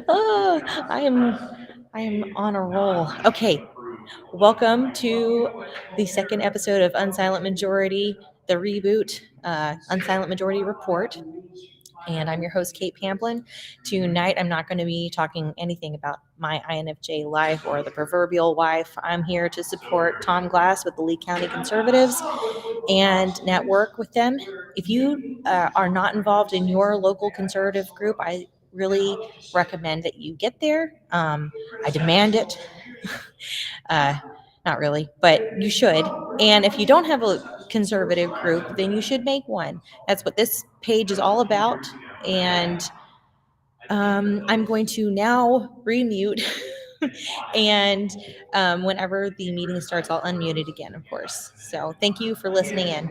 Oh, I am on a roll. Okay, welcome to the second episode of Unsilent Majority, the reboot, Unsilent Majority Report. And I'm your host, Kate Pamplin. Tonight, I'm not going to be talking anything about my INFJ life or the proverbial wife. I'm here to support Tom Glass with the Lee County Conservatives and network with them. If you are not involved in your local conservative group, I really recommend that you get there. I demand it. uh, Not really, but you should. And if you don't have a conservative group, then you should make one. That's what this page is all about. And I'm going to now remute. And whenever the meeting starts, I'll unmute it again, of course. So thank you for listening in.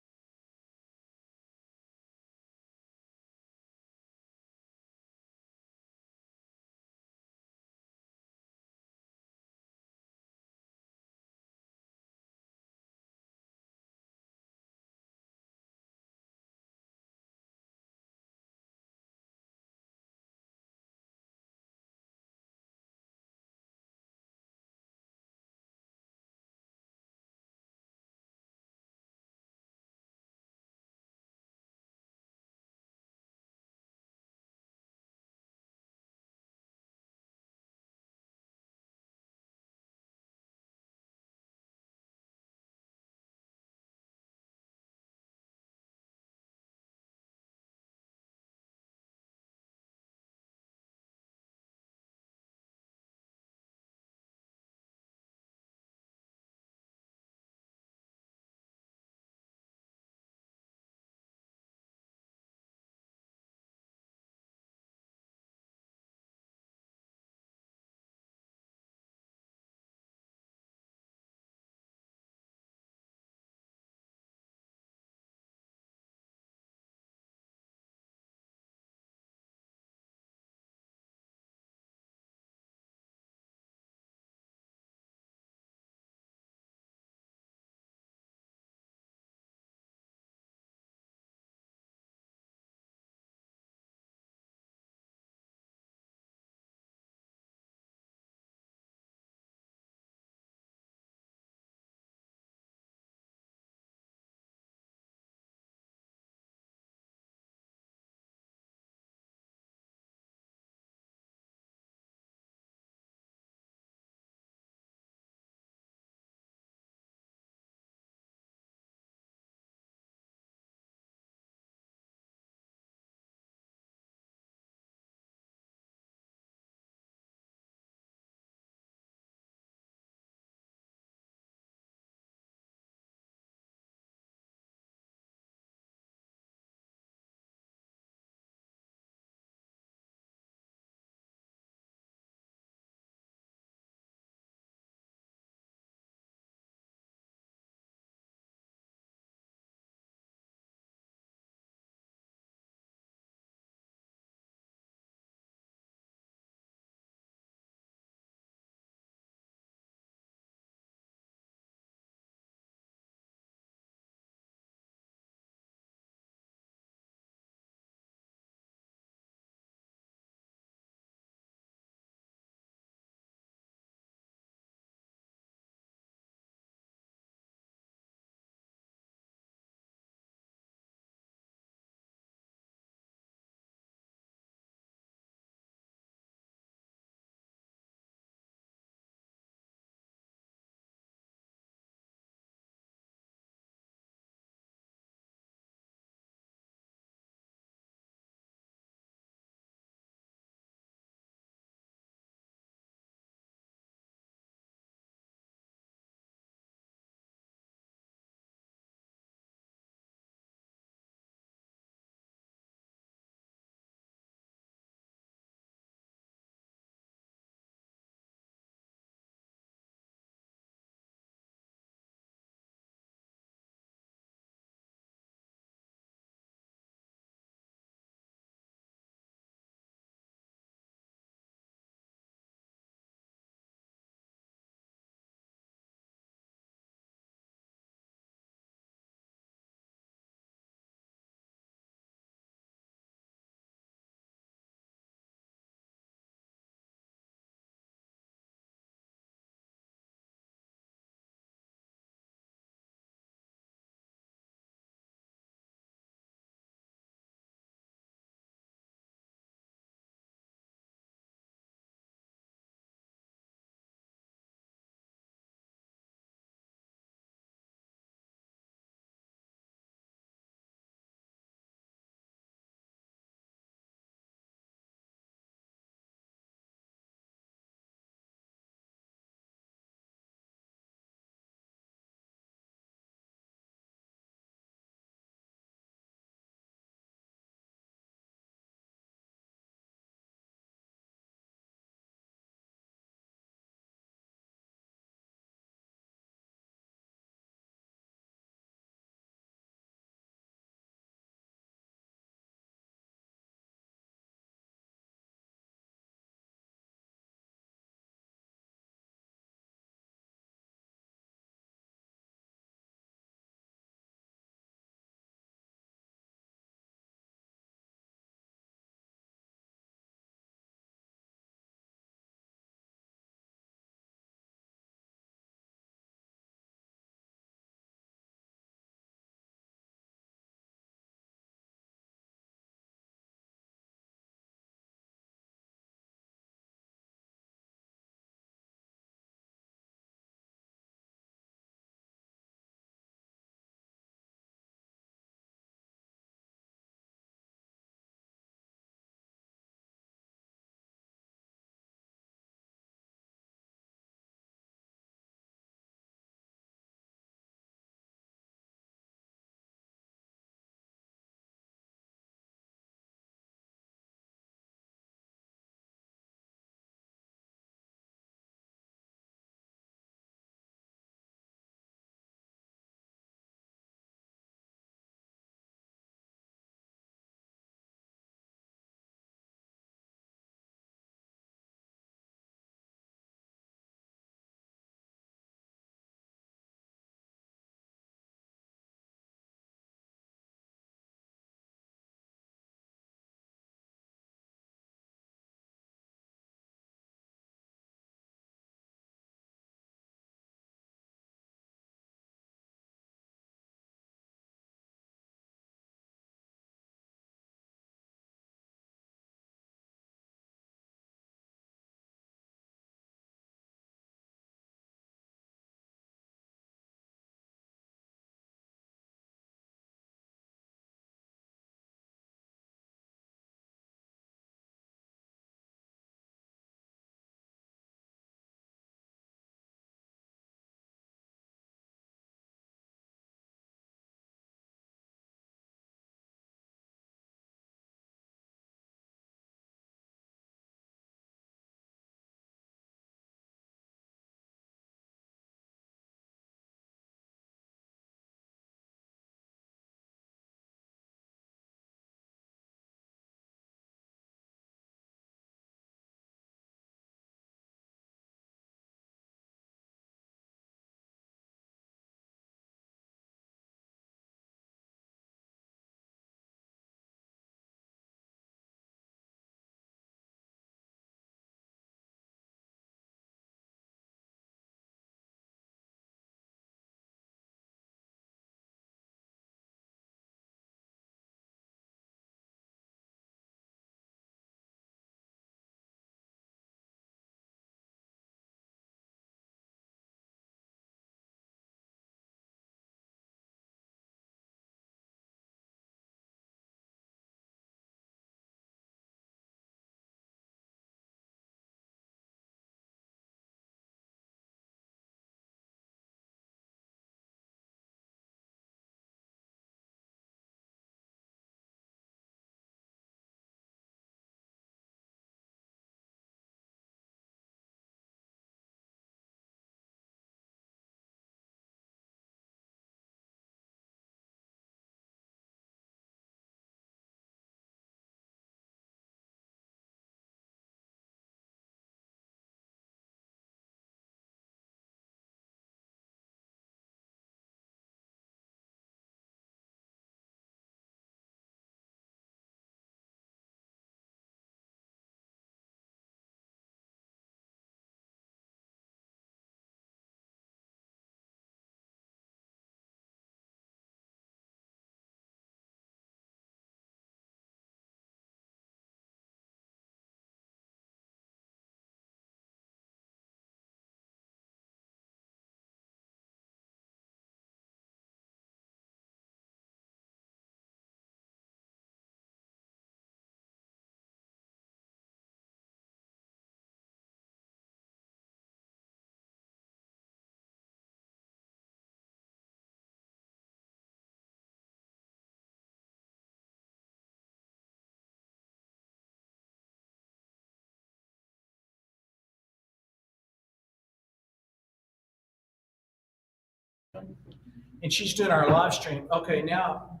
And she's doing our live stream. Okay, now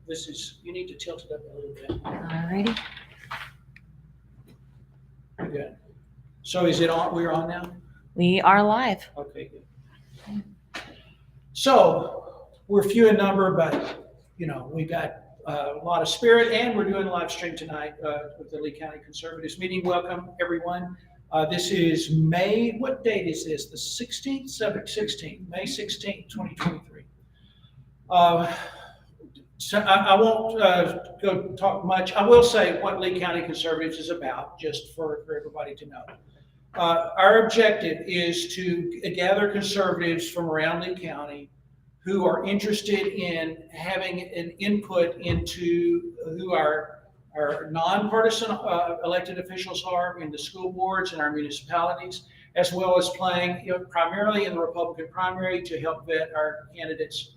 this is, you need to tilt it up a little bit. Alrighty. Good. So is it on? We're on now? We are live. Okay, good. So we're few in number, but we got a lot of spirit, and we're doing a live stream tonight with the Lee County Conservatives meeting. Welcome, everyone. This is May, what date is this? The 16th? 16th, May 16th, 2023. So I won't go talk much. I will say what Lee County Conservatives is about, just for everybody to know. Our objective is to gather conservatives from around Lee County who are interested in having an input into who our nonpartisan elected officials are in the school boards and our municipalities, as well as playing primarily in the Republican primary to help vet our candidates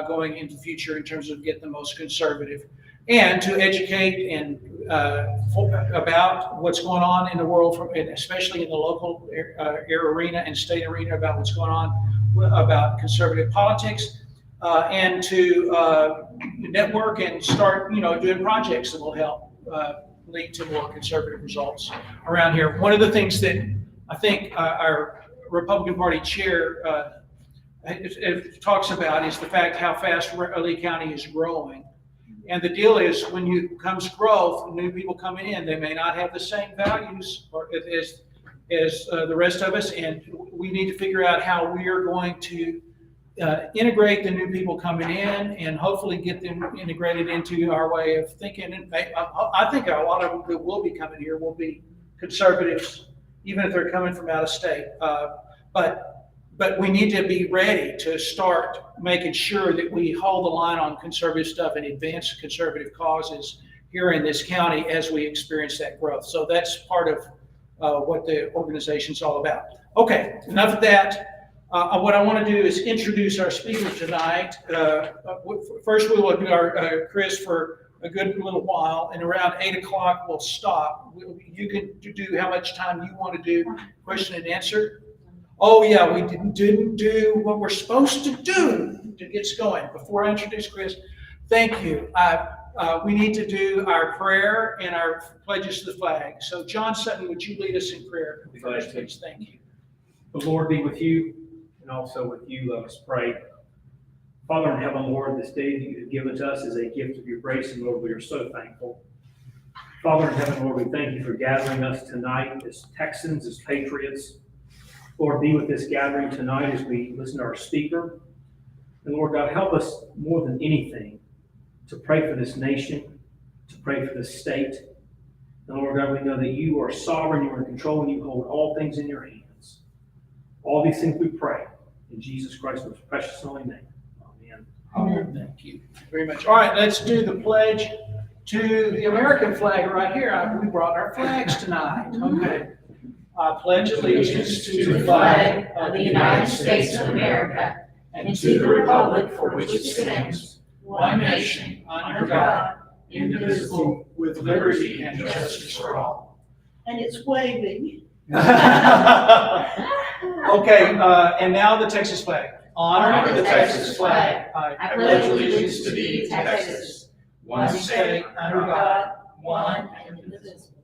going into the future in terms of get the most conservative, and to educate and about what's going on in the world, and especially in the local arena and state arena, about what's going on about conservative politics, and to network and start doing projects that will help lead to more conservative results around here. One of the things that I think our Republican Party chair it talks about is the fact how fast Lee County is growing. And the deal is, when comes growth, new people coming in, they may not have the same values as the rest of us, and we need to figure out how we are going to integrate the new people coming in and hopefully get them integrated into our way of thinking. And I think a lot of them that will be coming here will be conservatives, even if they're coming from out of state. But we need to be ready to start making sure that we hold the line on conservative stuff and advance conservative causes here in this county as we experience that growth. So that's part of what the organization's all about. Okay, enough of that. What I want to do is introduce our speaker tonight. First, we will do our Chris for a good little while, and around 8 o'clock we'll stop. You can do how much time you want to do question and answer. Oh yeah, we didn't do what we're supposed to do to get us going. Before I introduce Chris, thank you. We need to do our prayer and our pledges to the flag. So John Sutton, would you lead us in prayer first, please? Thank you. The Lord be with you, and also with you. Let us pray. Father in heaven, Lord, this day that you have given to us is a gift of your grace, and Lord, we are so thankful. Father in heaven, Lord, we thank you for gathering us tonight as Texans, as patriots. Lord, be with this gathering tonight as we listen to our speaker. And Lord God, help us more than anything to pray for this nation, to pray for this state. And Lord God, we know that you are sovereign, you are in control, and you hold all things in your hands. All these things we pray in Jesus Christ's most precious and holy name. Amen. Amen. Thank you very much. All right, let's do the pledge to the American flag right here. We brought our flags tonight. Okay. I pledge allegiance to the flag of the United States of America and to the republic for which it stands, one nation, under God, indivisible, with liberty and justice for all. And it's waving. Okay, and now the Texas flag. Honor the Texas flag. I pledge allegiance to thee, Texas, one state, under God, one and indivisible.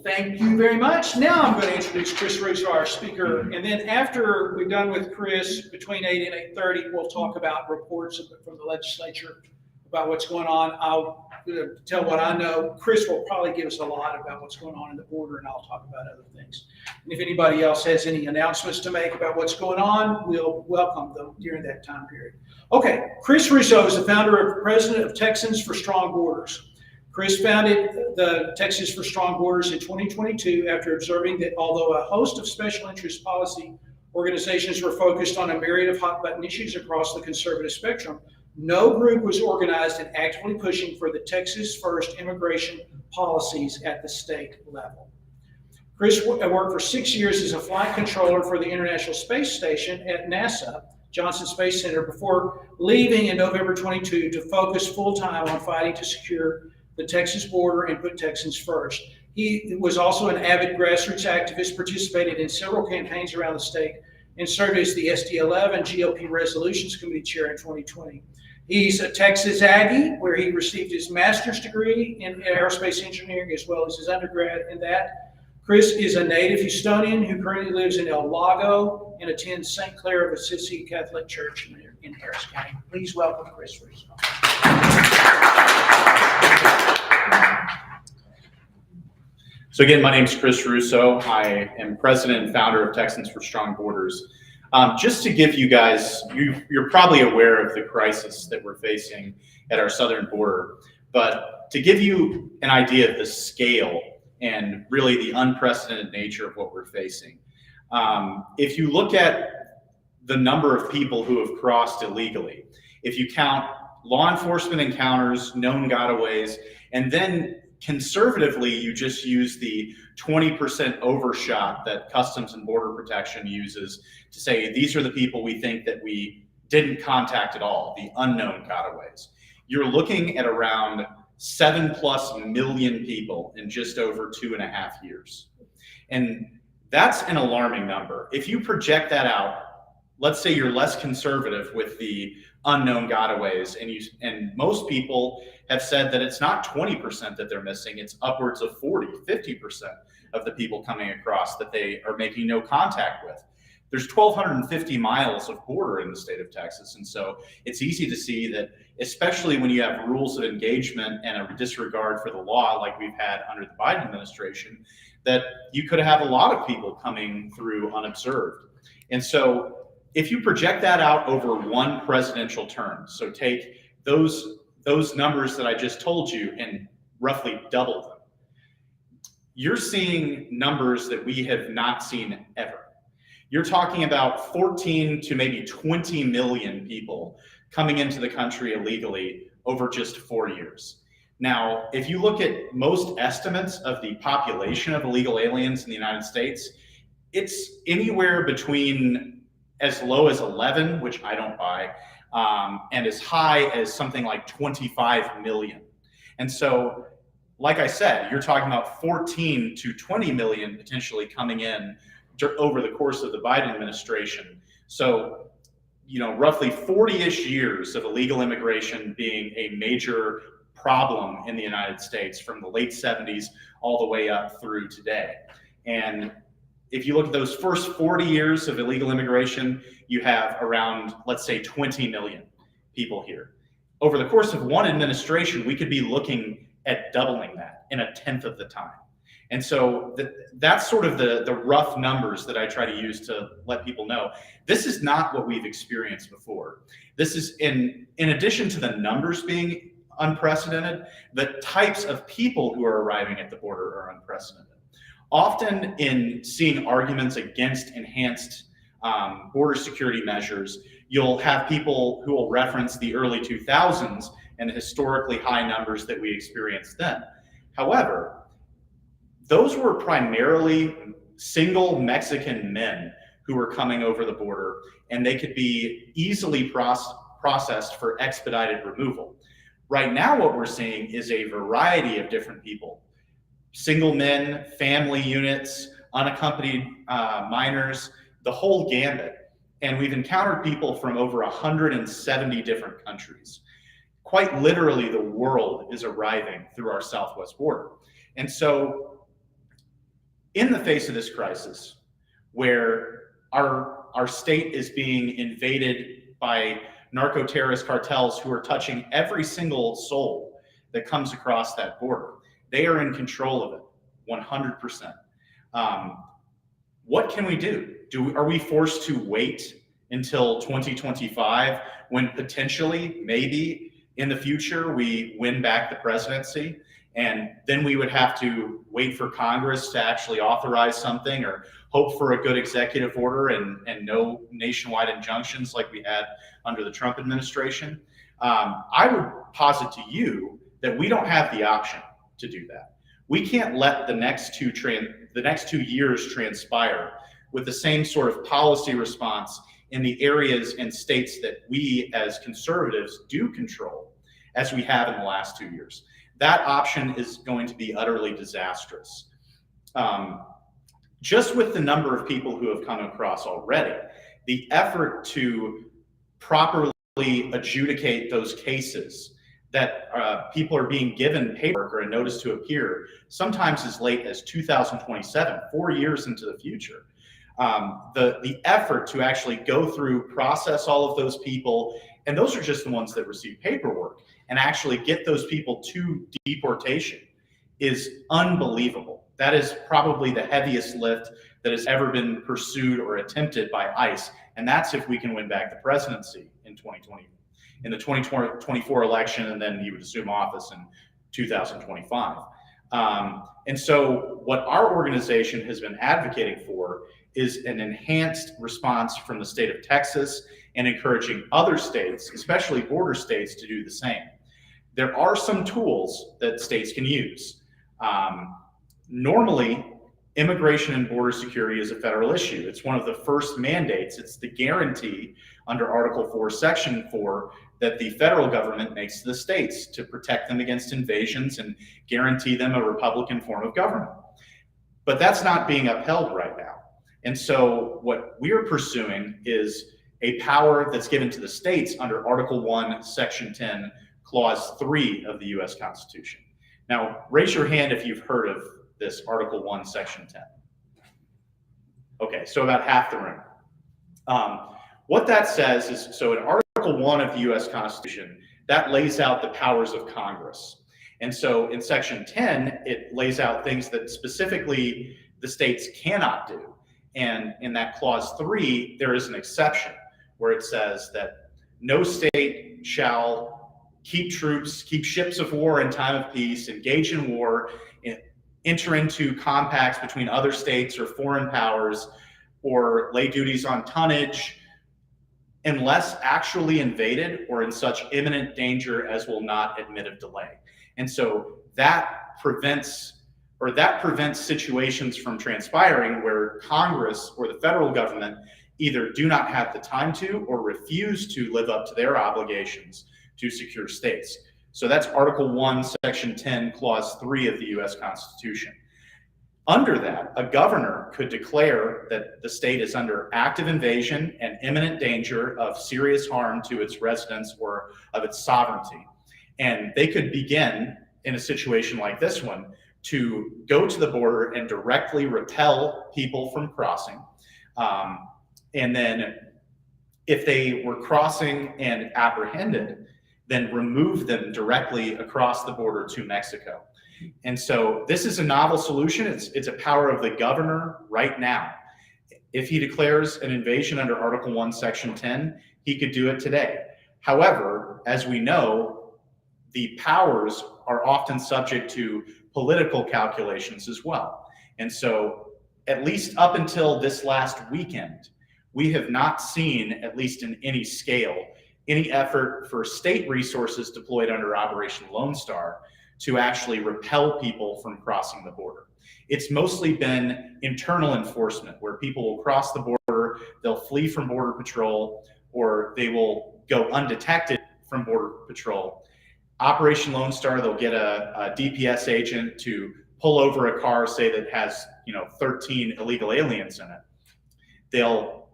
Thank you very much. Now I'm going to introduce Chris Russo, our speaker, and then after we're done with Chris, between 8 and 8:30, we'll talk about reports from the legislature about what's going on. I'll tell what I know. Chris will probably give us a lot about what's going on in the border, and I'll talk about other things. And if anybody else has any announcements to make about what's going on, we'll welcome them during that time period. Okay, Chris Russo is the founder and president of Texans for Strong Borders. Chris founded the Texas for Strong Borders in 2022 after observing that although a host of special interest policy organizations were focused on a myriad of hot-button issues across the conservative spectrum, no group was organized and actively pushing for the Texas First immigration policies at the state level. Chris worked for 6 years as a flight controller for the International Space Station at NASA, Johnson Space Center, before leaving in November 22 to focus full-time on fighting to secure the Texas border and put Texans first. He was also an avid grassroots activist, participated in several campaigns around the state and served as the SD11 GOP Resolutions Committee Chair in 2020. He's a Texas Aggie, where he received his master's degree in aerospace engineering as well as his undergrad in that. Chris is a native Houstonian who currently lives in El Lago and attends St. Clair of Assisi Catholic Church in Harris County. Please welcome Chris Russo. So again, my name is Chris Russo. I am president and founder of Texans for Strong Borders. Just to give you guys, you're probably aware of the crisis that we're facing at our southern border, but to give you an idea of the scale and really the unprecedented nature of what we're facing, if you look at the number of people who have crossed illegally, if you count law enforcement encounters, known gotaways, and then conservatively, you just use the 20% overshot that Customs and Border Protection uses to say, these are the people we think that we didn't contact at all, the unknown gotaways. You're looking at around 7+ million people in just over 2.5 years. And that's an alarming number. If you project that out, let's say you're less conservative with the unknown gotaways, and most people have said that it's not 20% that they're missing, it's upwards of 40, 50% of the people coming across that they are making no contact with. There's 1,250 miles of border in the state of Texas, and so it's easy to see that, especially when you have rules of engagement and a disregard for the law like we've had under the Biden administration, that you could have a lot of people coming through unobserved. And so if you project that out over one presidential term, so take those numbers that I just told you and roughly double them, you're seeing numbers that we have not seen ever. You're talking about 14 to maybe 20 million people coming into the country illegally over just 4 years. Now, if you look at most estimates of the population of illegal aliens in the United States, it's anywhere between as low as 11, which I don't buy, and as high as something like 25 million. And so, like I said, you're talking about 14 to 20 million potentially coming in over the course of the Biden administration. So, roughly 40-ish years of illegal immigration being a major problem in the United States from the late 70s all the way up through today. And if you look at those first 40 years of illegal immigration, you have around, let's say, 20 million people here. Over the course of one administration, we could be looking at doubling that in 1/10 of the time. And so that's sort of the rough numbers that I try to use to let people know. This is not what we've experienced before. This is, in addition to the numbers being unprecedented, the types of people who are arriving at the border are unprecedented. Often in seeing arguments against enhanced border security measures, you'll have people who will reference the early 2000s and the historically high numbers that we experienced then. However, those were primarily single Mexican men who were coming over the border, and they could be easily processed for expedited removal. Right now, what we're seeing is a variety of different people. Single men, family units, unaccompanied minors, the whole gambit. And we've encountered people from over 170 different countries. Quite literally, the world is arriving through our southwest border. And so, in the face of this crisis, where our state is being invaded by narco-terrorist cartels who are touching every single soul that comes across that border, they are in control of it, 100%. What can we do? Are we forced to wait until 2025 when potentially, maybe in the future, we win back the presidency? And then we would have to wait for Congress to actually authorize something or hope for a good executive order and no nationwide injunctions like we had under the Trump administration. I would posit to you that we don't have the option to do that. We can't let the next 2 years transpire with the same sort of policy response in the areas and states that we as conservatives do control as we have in the last 2 years. That option is going to be utterly disastrous. Just with the number of people who have come across already, the effort to properly adjudicate those cases that people are being given paperwork or a notice to appear, sometimes as late as 2027, 4 years into the future. The effort to actually go through, process all of those people, and those are just the ones that receive paperwork, and actually get those people to deportation is unbelievable. That is probably the heaviest lift that has ever been pursued or attempted by ICE, and that's if we can win back the presidency in 2020, in the 2024 election, and then he would assume office in 2025. And so what our organization has been advocating for is an enhanced response from the state of Texas and encouraging other states, especially border states, to do the same. There are some tools that states can use. Normally, immigration and border security is a federal issue. It's one of the first mandates. It's the guarantee under Article 4, Section 4, that the federal government makes to the states to protect them against invasions and guarantee them a Republican form of government. But that's not being upheld right now. And so what we are pursuing is a power that's given to the states under Article 1, Section 10, Clause 3 of the U.S. Constitution. Now, raise your hand if you've heard of this Article 1, Section 10. Okay, so about half the room. What that says is, so in Article 1 of the U.S. Constitution, that lays out the powers of Congress. And so in Section 10, it lays out things that specifically the states cannot do. And in that Clause 3, there is an exception where it says that no state shall keep troops, keep ships of war in time of peace, engage in war, enter into compacts between other states or foreign powers, or lay duties on tonnage, unless actually invaded or in such imminent danger as will not admit of delay. And so that prevents situations from transpiring where Congress or the federal government either do not have the time to or refuse to live up to their obligations to secure states. So that's Article 1, Section 10, Clause 3 of the U.S. Constitution. Under that, a governor could declare that the state is under active invasion and imminent danger of serious harm to its residents or of its sovereignty. And they could begin, in a situation like this one, to go to the border and directly repel people from crossing. And then if they were crossing and apprehended, then remove them directly across the border to Mexico. And so this is a novel solution. It's a power of the governor right now. If he declares an invasion under Article 1, Section 10, he could do it today. However, as we know, the powers are often subject to political calculations as well. And so at least up until this last weekend, we have not seen, at least in any scale, any effort for state resources deployed under Operation Lone Star to actually repel people from crossing the border. It's mostly been internal enforcement where people will cross the border, they'll flee from Border Patrol, or they will go undetected from Border Patrol. Operation Lone Star, they'll get a DPS agent to pull over a car, say that has 13 illegal aliens in it. They'll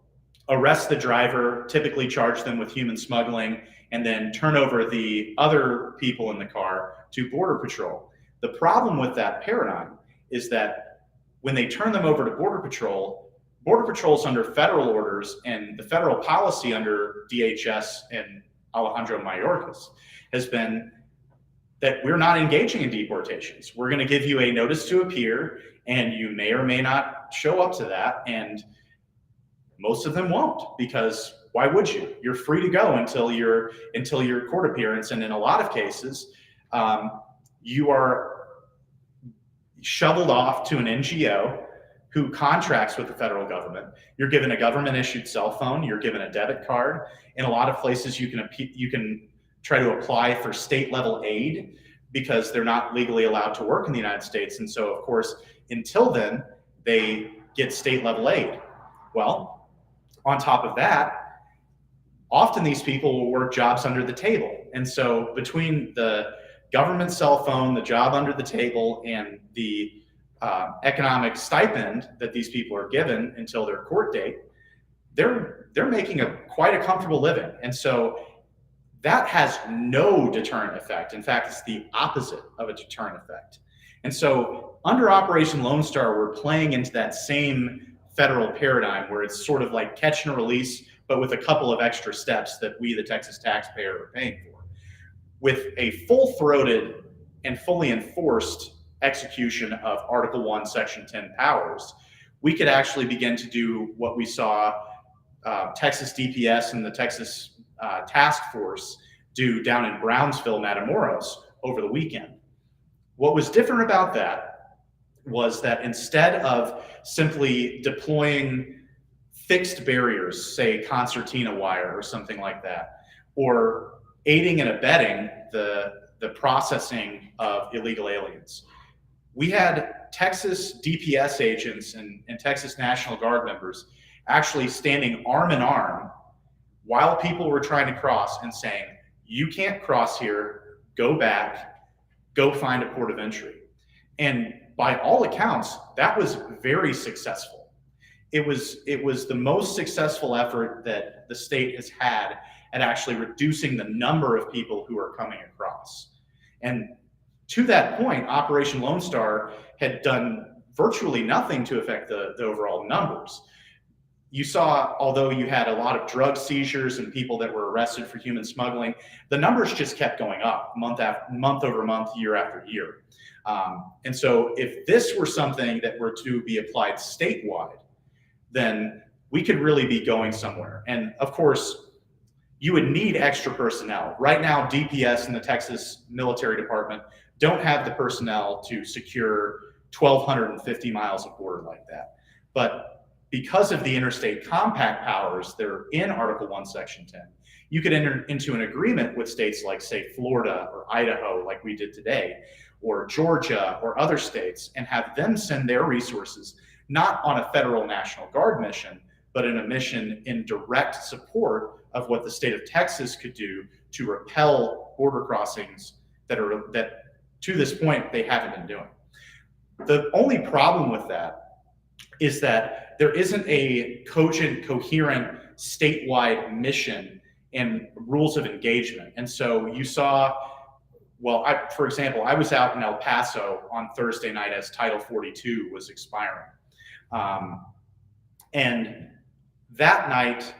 arrest the driver, typically charge them with human smuggling, and then turn over the other people in the car to Border Patrol. The problem with that paradigm is that when they turn them over to Border Patrol's under federal orders, and the federal policy under DHS and Alejandro Mayorkas has been that we're not engaging in deportations. We're going to give you a notice to appear, and you may or may not show up to that, and most of them won't, because why would you? You're free to go until your court appearance, and in a lot of cases, you are shoveled off to an NGO who contracts with the federal government. You're given a government-issued cell phone. You're given a debit card. In a lot of places, you can try to apply for state-level aid because they're not legally allowed to work in the United States. And so, of course, until then, they get state-level aid. Well, on top of that, often these people will work jobs under the table. And so between the government cell phone, the job under the table, and the economic stipend that these people are given until their court date, they're making quite a comfortable living. And so that has no deterrent effect. In fact, it's the opposite of a deterrent effect. And so under Operation Lone Star, we're playing into that same federal paradigm where it's sort of like catch and release, but with a couple of extra steps that we, the Texas taxpayer, are paying for. With a full-throated and fully enforced execution of Article 1, Section 10 powers, we could actually begin to do what we saw Texas DPS and the Texas Task Force do down in Brownsville, Matamoros over the weekend. What was different about that was that instead of simply deploying fixed barriers, say concertina wire or something like that, or aiding and abetting the processing of illegal aliens, we had Texas DPS agents and Texas National Guard members actually standing arm in arm while people were trying to cross and saying, you can't cross here, go back, go find a port of entry. And by all accounts, that was very successful. It was the most successful effort that the state has had at actually reducing the number of people who are coming across. And to that point, Operation Lone Star had done virtually nothing to affect the overall numbers. You saw, although you had a lot of drug seizures and people that were arrested for human smuggling, the numbers just kept going up month over month, year after year. And so if this were something that were to be applied statewide, then we could really be going somewhere. And of course, you would need extra personnel. Right now, DPS and the Texas Military Department don't have the personnel to secure 1,250 miles of border like that. But because of the interstate compact powers that are in Article 1, Section 10, you could enter into an agreement with states like, say, Florida or Idaho, like we did today, or Georgia or other states, and have them send their resources, not on a federal National Guard mission, but in a mission in direct support of what the state of Texas could do to repel border crossings that to this point they haven't been doing. The only problem with that is that there isn't a cogent, coherent statewide mission and rules of engagement. And so you saw, for example, I was out in El Paso on Thursday night as Title 42 was expiring. And that night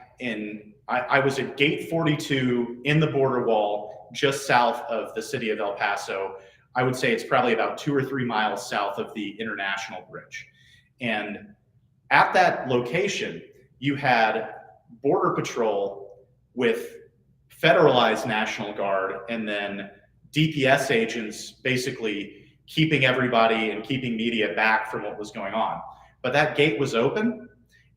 I was at Gate 42 in the border wall, just south of the city of El Paso. I would say it's probably about 2 or 3 miles south of the International Bridge. And at that location, you had Border Patrol with federalized National Guard and then DPS agents basically keeping everybody and keeping media back from what was going on. But that gate was open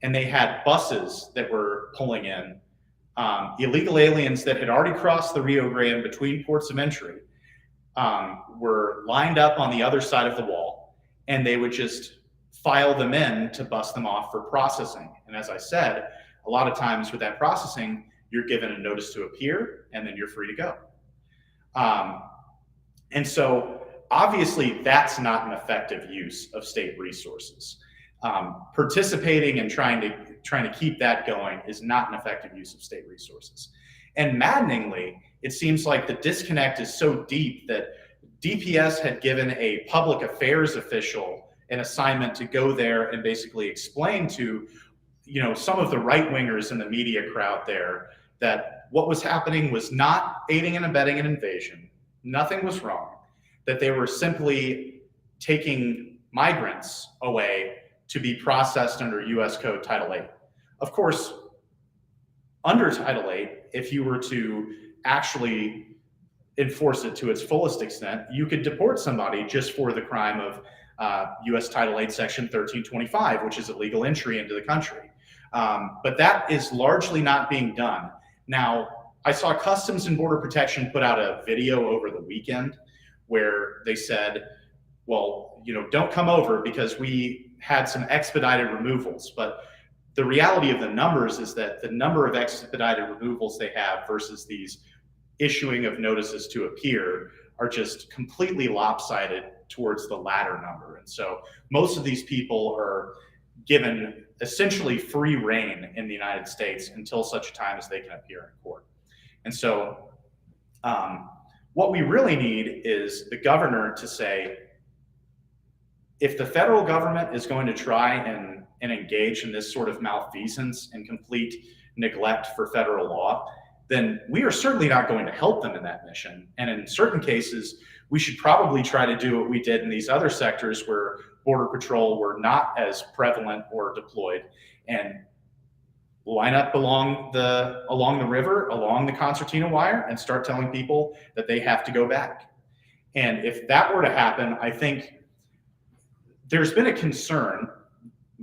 and they had buses that were pulling in illegal aliens that had already crossed the Rio Grande between ports of entry, were lined up on the other side of the wall, and they would just file them in to bust them off for processing. And as I said, a lot of times with that processing, you're given a notice to appear and then you're free to go. And so obviously that's not an effective use of state resources. Participating and trying to keep that going is not an effective use of state resources. And maddeningly, it seems like the disconnect is so deep that DPS had given a public affairs official an assignment to go there and basically explain to, some of the right-wingers in the media crowd there that what was happening was not aiding and abetting an invasion. Nothing was wrong. That they were simply taking migrants away to be processed under U.S. Code Title 8. Of course, under Title 8, if you were to actually enforce it to its fullest extent, you could deport somebody just for the crime of U.S. Title 8, Section 1325, which is illegal entry into the country. But that is largely not being done. Now, I saw Customs and Border Protection put out a video over the weekend where they said, don't come over because we had some expedited removals. But the reality of the numbers is that the number of expedited removals they have versus these issuing of notices to appear are just completely lopsided towards the latter number. And so most of these people are given essentially free reign in the United States until such time as they can appear in court. And so what we really need is the governor to say, if the federal government is going to try and engage in this sort of malfeasance and complete neglect for federal law, then we are certainly not going to help them in that mission. And in certain cases, we should probably try to do what we did in these other sectors where Border Patrol were not as prevalent or deployed, and line up along the river, along the concertina wire, and start telling people that they have to go back. And if that were to happen, I think there's been a concern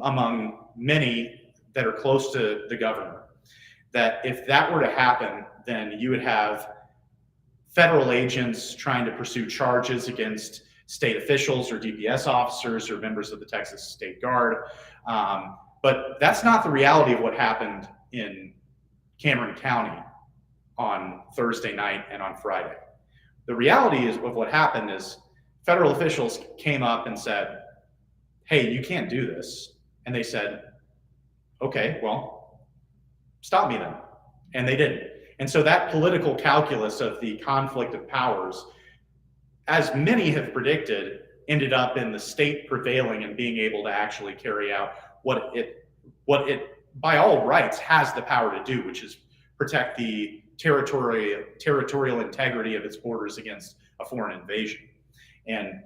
among many that are close to the governor that if that were to happen, then you would have federal agents trying to pursue charges against state officials or DPS officers or members of the Texas State Guard. But that's not the reality of what happened in Cameron County on Thursday night and on Friday. The reality of what happened is federal officials came up and said, hey, you can't do this. And they said, okay, well, stop me then. And they didn't. And so that political calculus of the conflict of powers, as many have predicted, ended up in the state prevailing and being able to actually carry out what it by all rights has the power to do, which is protect the territorial integrity of its borders against a foreign invasion. And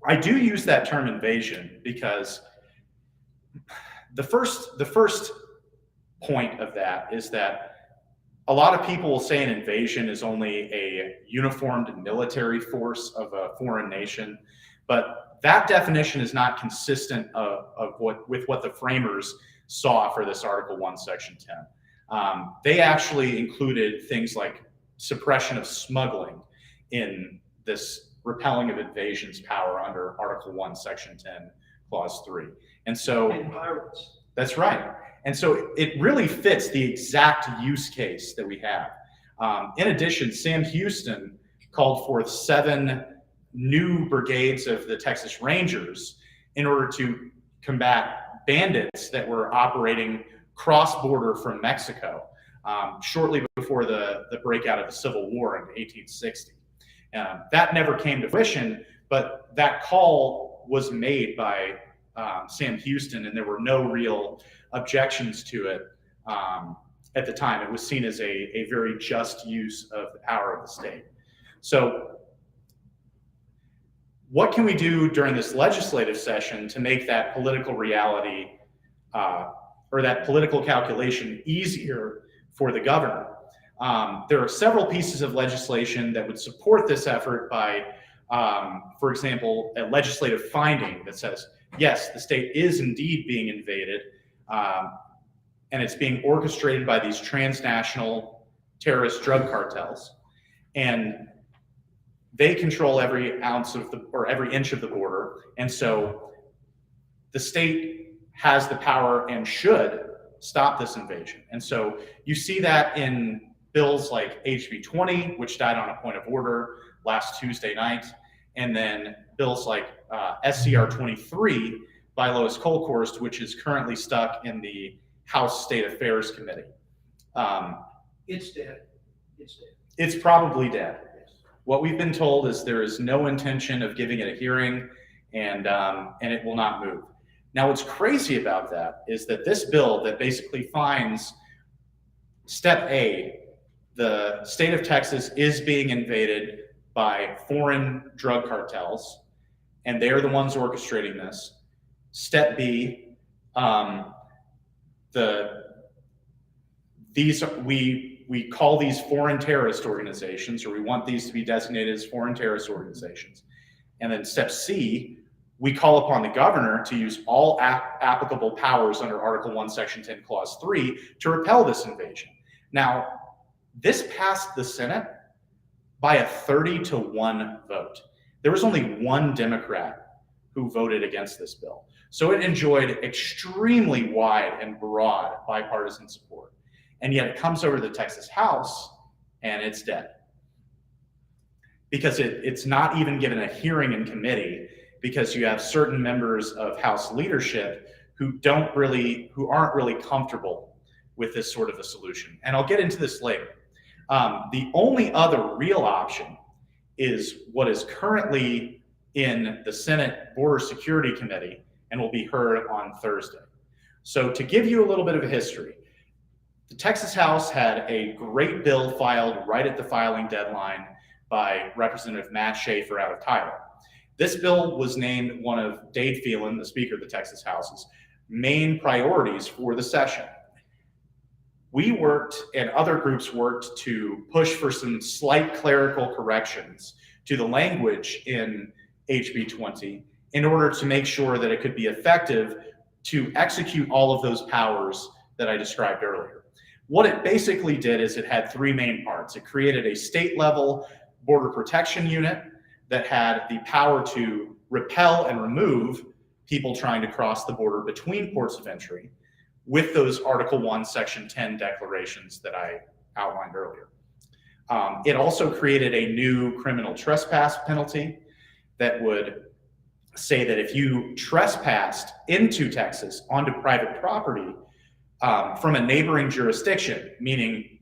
I do use that term invasion because the first point of that is that a lot of people will say an invasion is only a uniformed military force of a foreign nation, but that definition is not consistent with what the framers saw for this Article 1, Section 10. They actually included things like suppression of smuggling in this repelling of invasions power under Article 1, Section 10, Clause 3. And so pirates. That's right. And so it really fits the exact use case that we have. In addition, Sam Houston called forth 7 new brigades of the Texas Rangers in order to combat bandits that were operating cross-border from Mexico shortly before the breakout of the Civil War in 1860. That never came to fruition, but that call was made by Sam Houston, and there were no real objections to it at the time. It was seen as a very just use of the power of the state. So what can we do during this legislative session to make that political reality or that political calculation easier for the governor? There are several pieces of legislation that would support this effort by, for example, a legislative finding that says, yes, the state is indeed being invaded, and it's being orchestrated by these transnational terrorist drug cartels, and they control every ounce of every inch of the border, and so the state has the power and should stop this invasion. And so you see that in bills like HB 20, which died on a point of order last Tuesday night, and then bills like SCR 23 by Lois Kolkhorst, which is currently stuck in the House State Affairs Committee. It's dead. It's dead. It's probably dead. What we've been told is there is no intention of giving it a hearing, and it will not move. Now, what's crazy about that is that this bill that basically finds step A, the state of Texas is being invaded by foreign drug cartels, and they're the ones orchestrating this. Step B, we call these foreign terrorist organizations, or we want these to be designated as foreign terrorist organizations. And then step C, we call upon the governor to use all applicable powers under Article 1, Section 10, Clause 3 to repel this invasion. Now, this passed the Senate by a 30-1 vote. There was only one Democrat who voted against this bill. So it enjoyed extremely wide and broad bipartisan support. And yet it comes over to the Texas House and it's dead. Because it's not even given a hearing in committee, because you have certain members of House leadership who aren't really comfortable with this sort of a solution. And I'll get into this later. The only other real option is what is currently in the Senate Border Security Committee and will be heard on Thursday. So to give you a little bit of a history, the Texas House had a great bill filed right at the filing deadline by Representative Matt Schaefer out of Tyler. This bill was named one of Dade Phelan, the Speaker of the Texas House's main priorities for the session. We worked, and other groups worked, to push for some slight clerical corrections to the language in HB 20 in order to make sure that it could be effective to execute all of those powers that I described earlier. What it basically did is it had three main parts. It created a state-level border protection unit that had the power to repel and remove people trying to cross the border between ports of entry with those Article 1, Section 10 declarations that I outlined earlier. It also created a new criminal trespass penalty that would say that if you trespassed into Texas onto private property from a neighboring jurisdiction, meaning,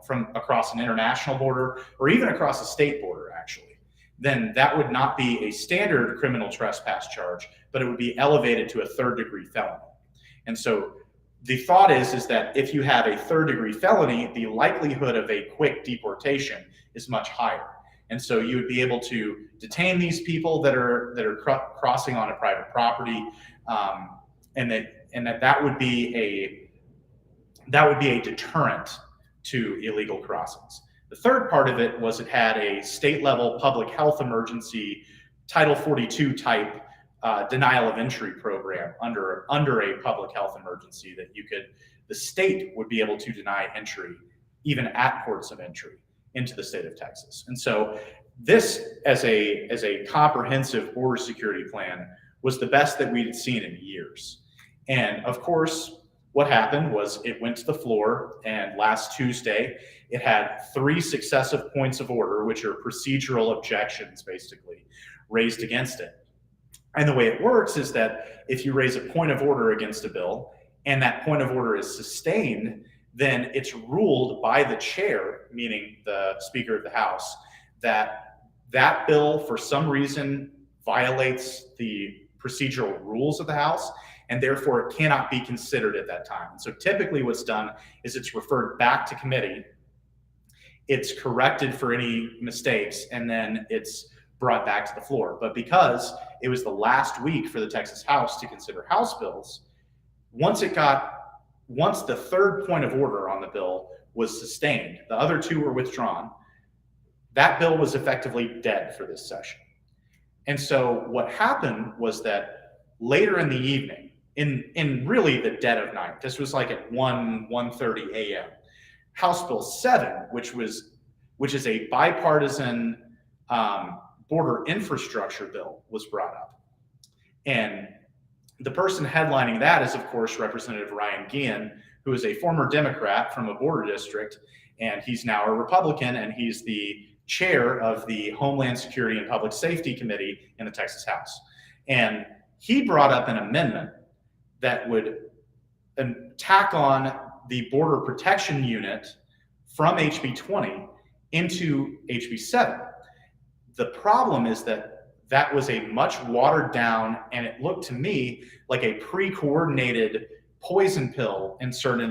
from across an international border or even across a state border, actually, then that would not be a standard criminal trespass charge, but it would be elevated to a third-degree felony. And so the thought is that if you have a third-degree felony, the likelihood of a quick deportation is much higher. And so you would be able to detain these people that are crossing on a private property, and that would be a deterrent to illegal crossings. The third part of it was it had a state-level public health emergency, Title 42 type denial of entry program under a public health emergency that the state would be able to deny entry even at ports of entry into the state of Texas. And so this, as a comprehensive border security plan, was the best that we'd seen in years. And of course, what happened was it went to the floor, and last Tuesday, it had 3 successive points of order, which are procedural objections, basically, raised against it. And the way it works is that if you raise a point of order against a bill, and that point of order is sustained, then it's ruled by the chair, meaning the Speaker of the House, that that bill, for some reason, violates the procedural rules of the House, and therefore it cannot be considered at that time. And so typically what's done is it's referred back to committee, it's corrected for any mistakes, and then it's brought back to the floor. But because it was the last week for the Texas House to consider House bills, once the third point of order on the bill was sustained, the other 2 were withdrawn, that bill was effectively dead for this session. And so what happened was that later in the evening, in really the dead of night, this was like at 1:30 a.m., House Bill 7, which is a bipartisan border infrastructure bill, was brought up. And the person headlining that is, of course, Representative Ryan Guillen, who is a former Democrat from a border district, and he's now a Republican, and he's the chair of the Homeland Security and Public Safety Committee in the Texas House. And he brought up an amendment that would tack on the border protection unit from HB 20 into HB 7. The problem is that was a much watered down, and it looked to me like a pre-coordinated poison pill inserted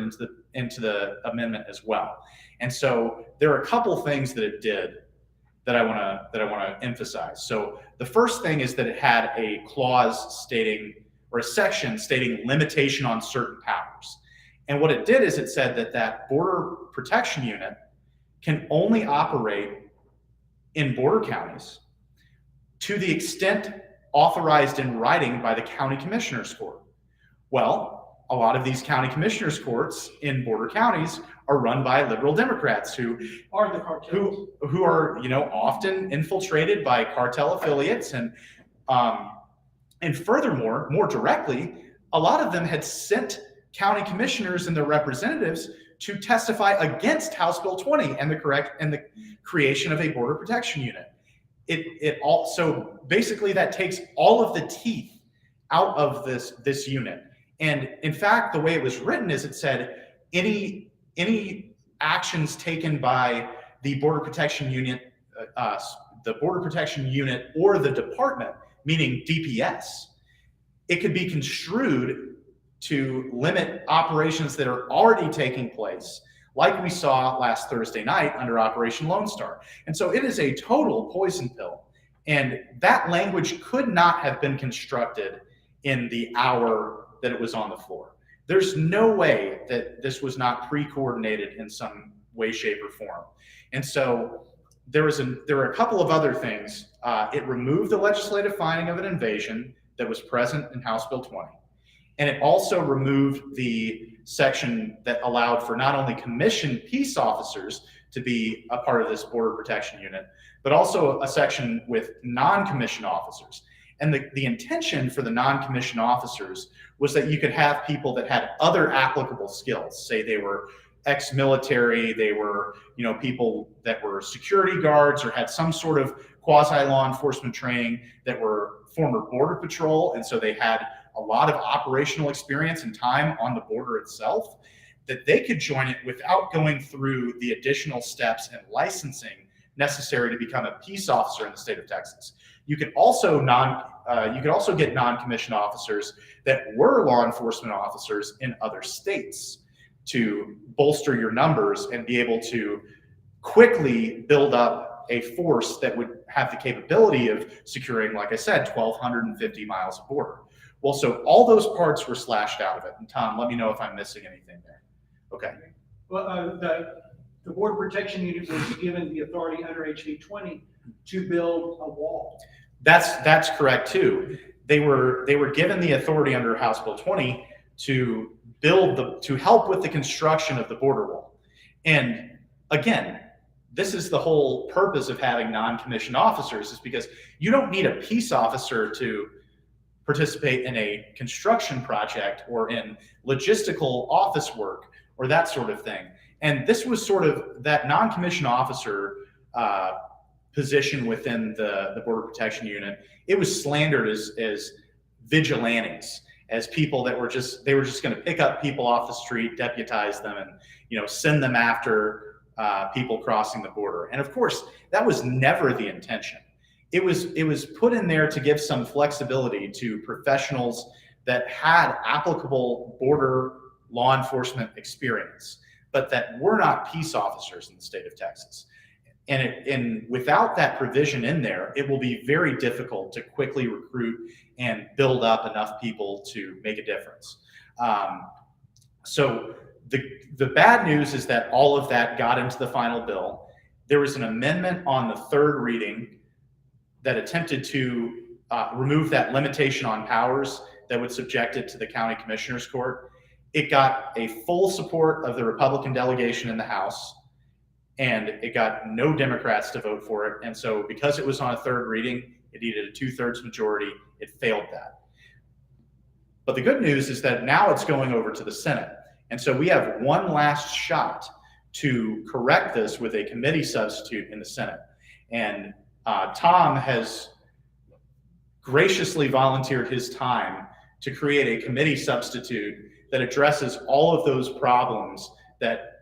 into the amendment as well. And so there are a couple things that it did that I want to emphasize. So the first thing is that it had a clause stating, or a section stating, limitation on certain powers. And what it did is it said that border protection unit can only operate in border counties to the extent authorized in writing by the county commissioner's court. Well, a lot of these county commissioners' courts in border counties are run by liberal Democrats who Are the cartels. who are often infiltrated by cartel affiliates, and furthermore, more directly, a lot of them had sent county commissioners and their representatives to testify against House Bill 20 and the creation of a border protection unit. So basically that takes all of the teeth out of this unit, And in fact, the way it was written is it said any actions taken by the Border Protection Unit, or the department, meaning DPS, it could be construed to limit operations that are already taking place, like we saw last Thursday night under Operation Lone Star. And so it is a total poison pill. And that language could not have been constructed in the hour that it was on the floor. There's no way that this was not pre-coordinated in some way, shape, or form. And so there were a couple of other things. It removed the legislative finding of an invasion that was present in House Bill 20. And it also removed the section that allowed for not only commissioned peace officers to be a part of this border protection unit, but also a section with non-commissioned officers. And the intention for the non-commissioned officers was that you could have people that had other applicable skills. Say they were ex-military, they were, people that were security guards or had some sort of quasi-law enforcement training, that were former Border Patrol, and so they had a lot of operational experience and time on the border itself, that they could join it without going through the additional steps and licensing necessary to become a peace officer in the state of Texas. You could also get non-commissioned officers that were law enforcement officers in other states to bolster your numbers and be able to quickly build up a force that would have the capability of securing, like I said, 1,250 miles of border. Well, so all those parts were slashed out of it. And Tom, let me know if I'm missing anything there. Okay. Well, the Border Protection Unit was given the authority under HB 20 to build a wall. That's correct too. They were given the authority under House Bill 20 to help with the construction of the border wall. And again, this is the whole purpose of having non-commissioned officers, is because you don't need a peace officer to participate in a construction project or in logistical office work or that sort of thing. And this was sort of that non-commissioned officer position within the Border Protection Unit. It was slandered as vigilantes, as people that were just going to pick up people off the street, deputize them, and send them after people crossing the border. And of course, that was never the intention. It was put in there to give some flexibility to professionals that had applicable border law enforcement experience, but that were not peace officers in the state of Texas. And without that provision in there, it will be very difficult to quickly recruit and build up enough people to make a difference. So the bad news is that all of that got into the final bill. There was an amendment on the third reading that attempted to remove that limitation on powers that would subject it to the county commissioner's court. It got a full support of the Republican delegation in the House, and it got no Democrats to vote for it. And so because it was on a third reading, it needed a 2/3 majority. It failed that. But the good news is that now it's going over to the Senate. And so we have one last shot to correct this with a committee substitute in the Senate. And Tom has graciously volunteered his time to create a committee substitute that addresses all of those problems that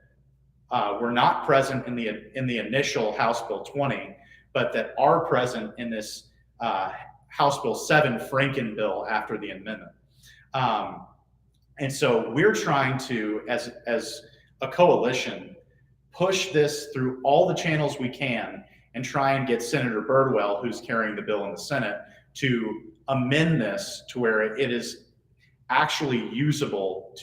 were not present in the initial House Bill 20, but that are present in this House Bill 7 Franken bill after the amendment. And so we're trying to, as a coalition, push this through all the channels we can and try and get Senator Birdwell, who's carrying the bill in the Senate, to amend this to where it is actually usable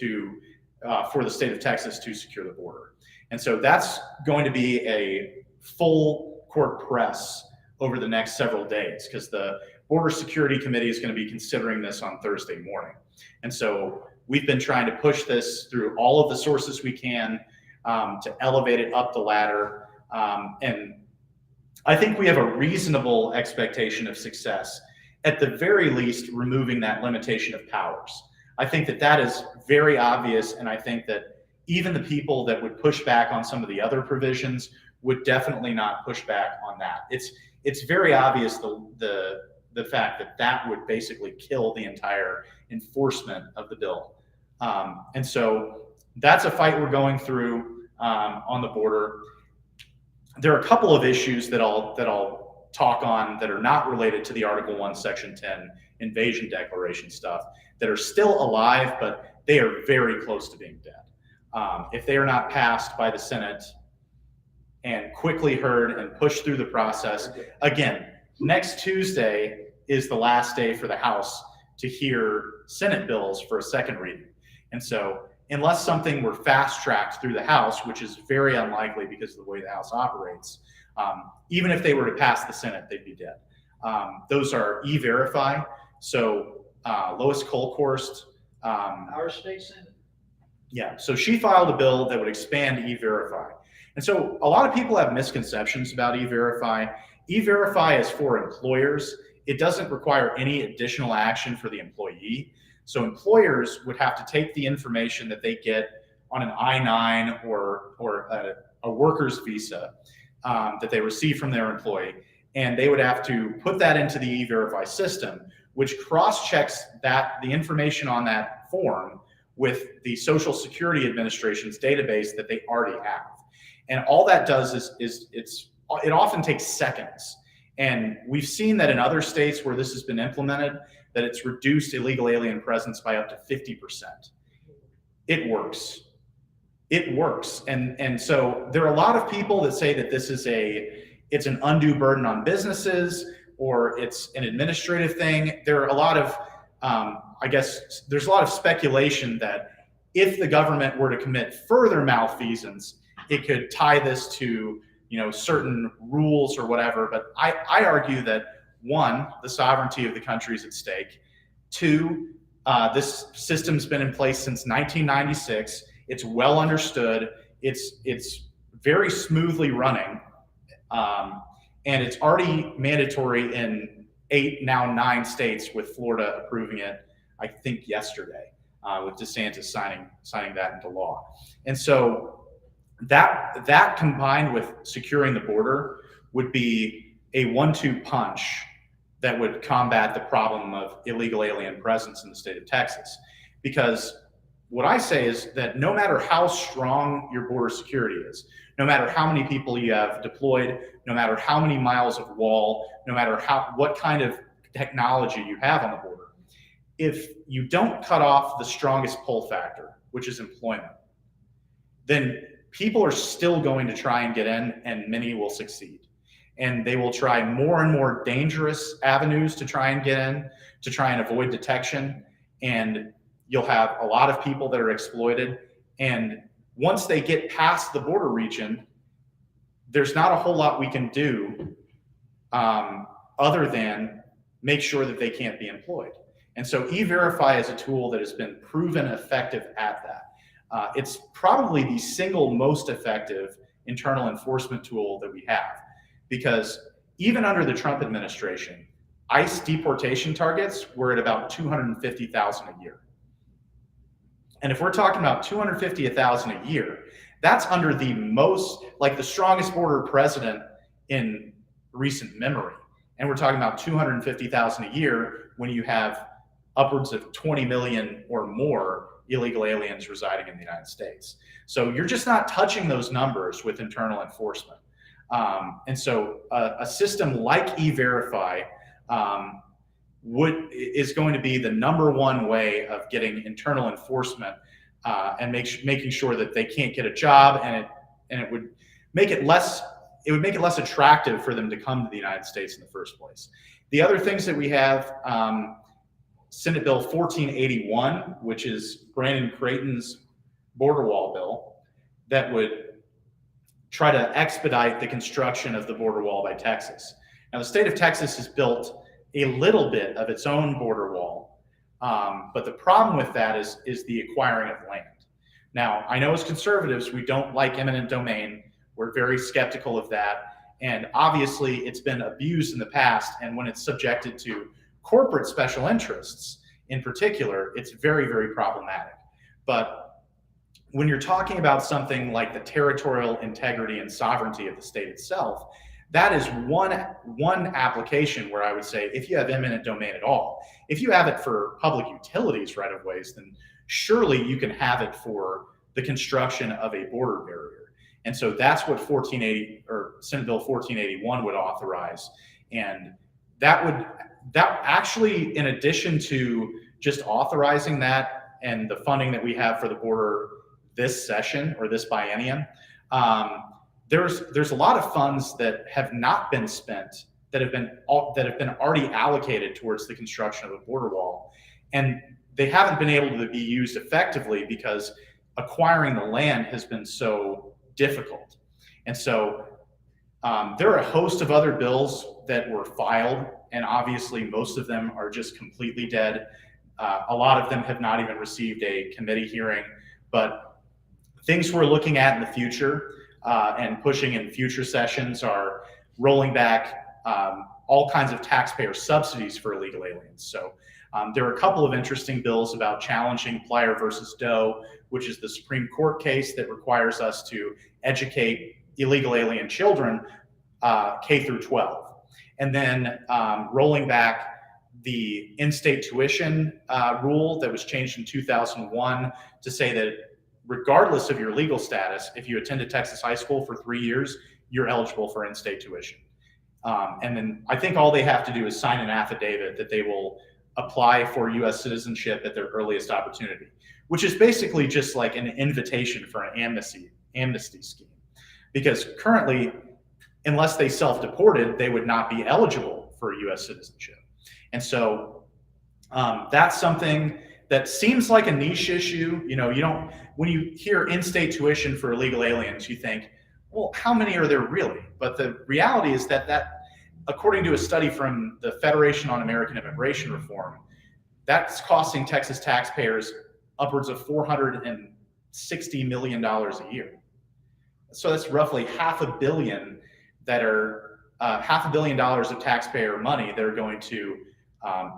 for the state of Texas to secure the border. And so that's going to be a full court press over the next several days, because the Border Security Committee is going to be considering this on Thursday morning. And so we've been trying to push this through all of the sources we can to elevate it up the ladder. And I think we have a reasonable expectation of success, at the very least, removing that limitation of powers. I think that is very obvious, and I think that even the people that would push back on some of the other provisions would definitely not push back on that. It's very obvious the fact that would basically kill the entire enforcement of the bill. And so that's a fight we're going through on the border. There are a couple of issues that I'll talk on that are not related to the Article 1, Section 10 invasion declaration stuff that are still alive, but they are very close to being dead. If they are not passed by the Senate and quickly heard and pushed through the process, again, next Tuesday is the last day for the House to hear Senate bills for a second reading. And so unless something were fast-tracked through the House, which is very unlikely because of the way the House operates, even if they were to pass the Senate, they'd be dead. Those are E-Verify. So Lois Kolkhorst. Our state Senate. Yeah, so she filed a bill that would expand E-Verify. And so a lot of people have misconceptions about E-Verify. E-Verify is for employers. It doesn't require any additional action for the employee. So employers would have to take the information that they get on an I-9 or a worker's visa that they receive from their employee, and they would have to put that into the E-Verify system, which cross-checks the information on that form with the Social Security Administration's database that they already have. And all that does is it often takes seconds. And we've seen that in other states where this has been implemented, that it's reduced illegal alien presence by up to 50%. It works. It works. And so there are a lot of people that say that this is it's an undue burden on businesses, or it's an administrative thing. There are a lot of, there's a lot of speculation that if the government were to commit further malfeasance, it could tie this to, certain rules or whatever. But I argue that, one, the sovereignty of the country is at stake. Two, this system's been in place since 1996. It's well understood. It's very smoothly running. And it's already mandatory in 8, now 9 states, with Florida approving it, I think yesterday, with DeSantis signing that into law. And so that combined with securing the border would be a 1-2 punch that would combat the problem of illegal alien presence in the state of Texas. Because what I say is that no matter how strong your border security is, no matter how many people you have deployed, no matter how many miles of wall, no matter what kind of technology you have on the border, if you don't cut off the strongest pull factor, which is employment, then people are still going to try and get in, and many will succeed. And they will try more and more dangerous avenues to try and get in, to try and avoid detection. And you'll have a lot of people that are exploited. And once they get past the border region, there's not a whole lot we can do other than make sure that they can't be employed. And so E-Verify is a tool that has been proven effective at that. It's probably the single most effective internal enforcement tool that we have, because even under the Trump administration, ICE deportation targets were at about 250,000 a year. And if we're talking about 250,000 a year, that's under the strongest border president in recent memory. And we're talking about 250,000 a year when you have upwards of 20 million or more illegal aliens residing in the United States. So you're just not touching those numbers with internal enforcement. And so a system like E-Verify is going to be the number one way of getting internal enforcement and making sure that they can't get a job, and it would make it less attractive for them to come to the United States in the first place. The other things that we have, Senate Bill 1481, which is Brandon Creighton's border wall bill, that would try to expedite the construction of the border wall by Texas. Now, the state of Texas has built a little bit of its own border wall, but the problem with that is the acquiring of land. Now, I know as conservatives, we don't like eminent domain. We're very skeptical of that. And obviously, it's been abused in the past. And when it's subjected to corporate special interests in particular, it's very, very problematic. But when you're talking about something like the territorial integrity and sovereignty of the state itself, That is one application where I would say, if you have eminent domain at all, if you have it for public utilities right of ways, then surely you can have it for the construction of a border barrier. And so that's what 1480 or Senate Bill 1481 would authorize. And that actually, in addition to just authorizing that and the funding that we have for the border this session or this biennium, there's a lot of funds that have not been spent that have been already allocated towards the construction of a border wall, and they haven't been able to be used effectively because acquiring the land has been so difficult. And so there are a host of other bills that were filed, and obviously most of them are just completely dead. A lot of them have not even received a committee hearing, but things we're looking at in the future and pushing in future sessions are rolling back all kinds of taxpayer subsidies for illegal aliens. So there are a couple of interesting bills about challenging Plyer versus Doe, which is the Supreme Court case that requires us to educate illegal alien children K through 12. And then rolling back the in-state tuition rule that was changed in 2001 to say that regardless of your legal status, if you attended Texas high school for 3 years, you're eligible for in-state tuition. And then I think all they have to do is sign an affidavit that they will apply for U.S. citizenship at their earliest opportunity, which is basically just like an invitation for an amnesty scheme. Because currently, unless they self-deported, they would not be eligible for U.S. citizenship. And so that's something that seems like a niche issue. You know, when you hear in-state tuition for illegal aliens, you think, well, how many are there really? But the reality is that according to a study from the Federation on American Immigration Reform, that's costing Texas taxpayers upwards of $460 million a year. So that's roughly $500 million of taxpayer money that are going to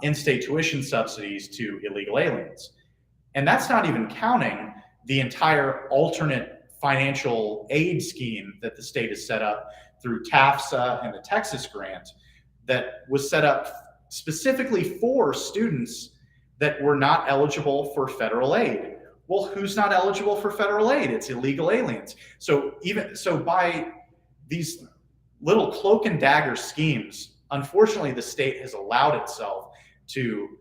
in-state tuition subsidies to illegal aliens. And that's not even counting the entire alternate financial aid scheme that the state has set up through TAFSA and the Texas grant that was set up specifically for students that were not eligible for federal aid. Well, who's not eligible for federal aid? It's illegal aliens. So by these little cloak and dagger schemes, unfortunately, the state has allowed itself to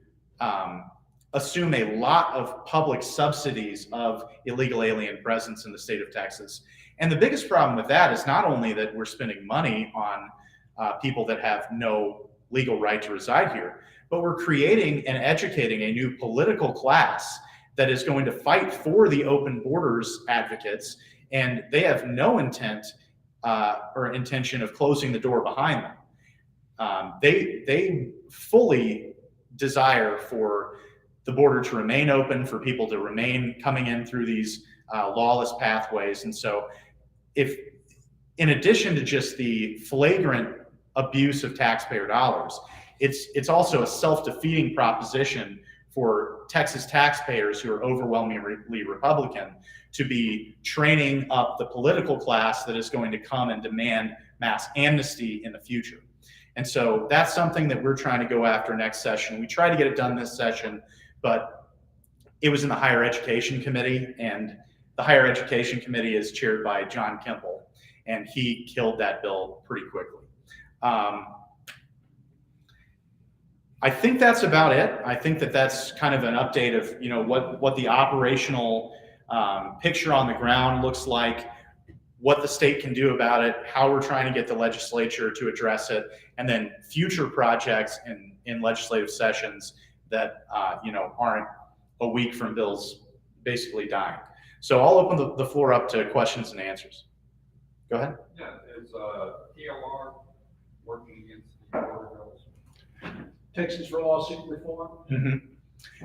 assume a lot of public subsidies of illegal alien presence in the state of Texas. And the biggest problem with that is not only that we're spending money on people that have no legal right to reside here, but we're creating and educating a new political class that is going to fight for the open borders advocates, and they have no intent or intention of closing the door behind them. They fully desire for the border to remain open, for people to remain coming in through these lawless pathways. And so if, in addition to just the flagrant abuse of taxpayer dollars, it's also a self-defeating proposition for Texas taxpayers who are overwhelmingly Republican to be training up the political class that is going to come and demand mass amnesty in the future. And so that's something that we're trying to go after next session. We tried to get it done this session, but it was in the Higher Education Committee, and the Higher Education Committee is chaired by John Kemple, and he killed that bill pretty quickly. I think that's about it. I think that that's kind of an update of, what the operational picture on the ground looks like, what the state can do about it, how we're trying to get the legislature to address it, and then future projects in legislative sessions that aren't a week from bills basically dying. So I'll open the floor up to questions and answers. Go ahead. Yeah, is TLR working against the border bills? Texas for lawsuit reform. Mm-hmm.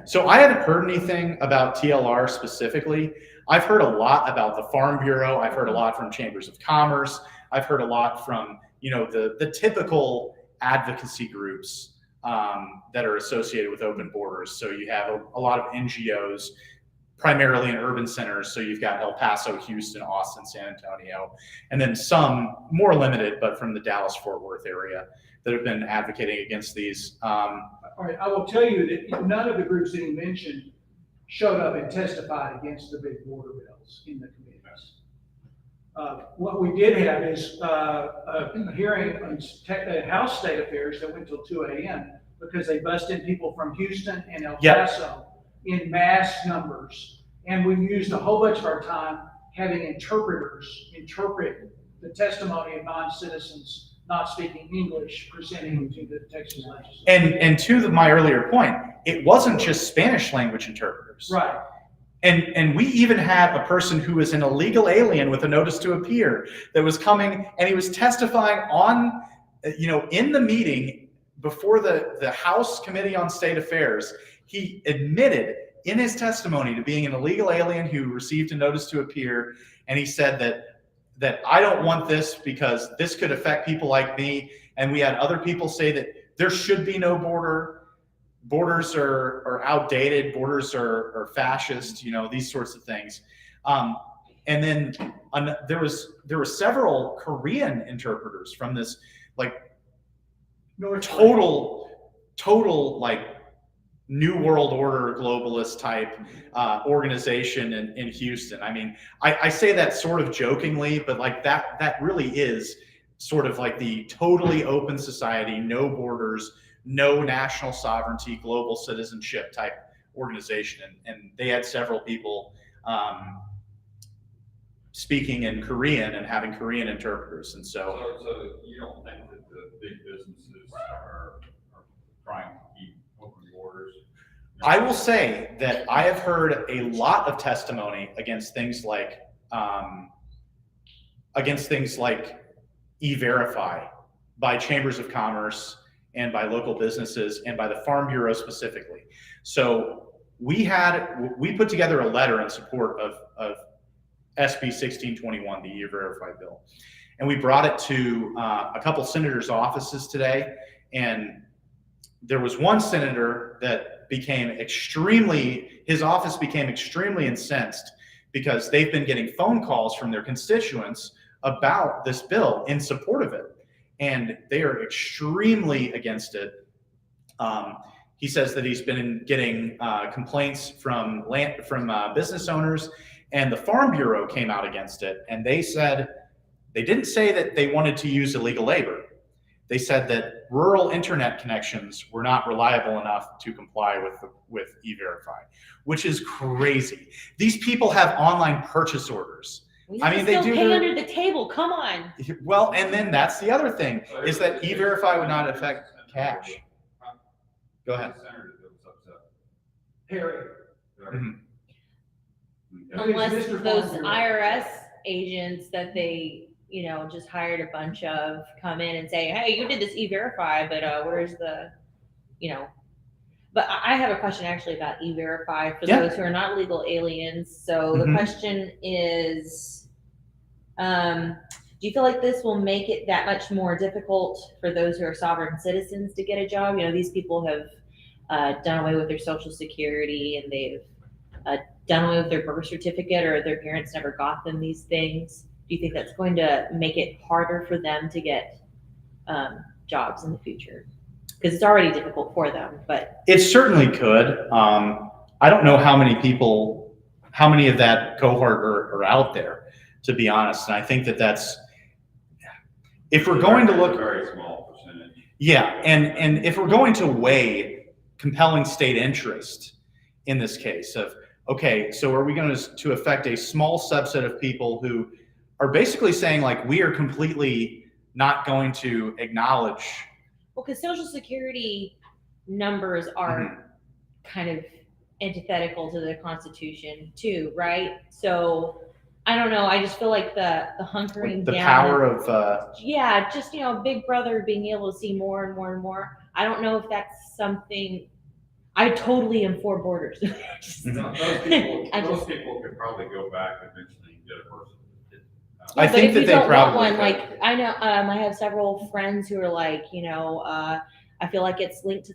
So I haven't heard anything about TLR specifically. I've heard a lot about the Farm Bureau. I've heard a lot from chambers of commerce. I've heard a lot from, the typical advocacy groups that are associated with open borders. So you have a lot of NGOs. primarily in urban centers. So you've got El Paso, Houston, Austin, San Antonio, and then some more limited, but from the Dallas-Fort Worth area that have been advocating against these. All right, I will tell you that none of the groups that he mentioned showed up and testified against the big border bills in the committees. What we did have is a hearing on House State Affairs that went till 2 a.m. because they bussed in people from Houston and El Paso in mass numbers. And we used a whole bunch of our time having interpreters interpret the testimony of non-citizens not speaking English presenting to the Texas legislature. And to my earlier point, it wasn't just Spanish language interpreters. Right. And we even had a person who was an illegal alien with a notice to appear that was coming, and he was testifying on, in the meeting before the House Committee on State Affairs. He admitted in his testimony to being an illegal alien who received a notice to appear, and he said that I don't want this because this could affect people like me. And we had other people say that there should be no border. Borders are outdated. Borders are fascist. These sorts of things. And then there were several Korean interpreters from this total New World Order globalist type organization in Houston. I mean, I say that sort of jokingly, but that really is sort of like the totally open society, no borders, no national sovereignty, global citizenship type organization. And they had several people speaking in Korean and having Korean interpreters. And so you don't think that the big businesses are trying to keep open borders? I will say that I have heard a lot of testimony against things like E-Verify by chambers of commerce and by local businesses and by the Farm Bureau specifically. So we put together a letter in support of SB 1621, the E-Verify bill. And we brought it to a couple senators' offices today. And there was one senator that his office became extremely incensed because they've been getting phone calls from their constituents about this bill in support of it. And they are extremely against it. He says that he's been getting complaints from business owners, and the Farm Bureau came out against it. And they didn't say that they wanted to use illegal labor. They said that rural internet connections were not reliable enough to comply with E-Verify, which is crazy. These people have online purchase orders. They pay under the table. Come on. Well, and then that's the other thing is that E-Verify would not affect cash. Go ahead. Harry. Mhm. Unless those IRS agents that they, just hired a bunch of come in and say, hey, you did this E-Verify, but where's the, But I have a question actually about E-Verify for those who are not legal aliens. So the question is, do you feel like this will make it that much more difficult for those who are sovereign citizens to get a job? These people have done away with their Social Security, and they've done away with their birth certificate, or their parents never got them these things. Do you think that's going to make it harder for them to get jobs in the future? Because it's already difficult for them, but it certainly could. I don't know how many of that cohort are out there, to be honest. And I think that's, if we're going to look, a very small percentage. Yeah, and if we're going to weigh compelling state interest in this case of, okay, so are we going to affect a small subset of people who are basically saying we are completely not going to acknowledge. Well, because Social Security numbers are kind of antithetical to the Constitution too, right? So I don't know. I just feel like the hunkering the down. Power of just Big Brother being able to see more and more and more. I don't know if that's something. I totally am for borders. Those people could probably go back eventually and get a person. I think that they probably want one. I know I have several friends who are I feel like it's linked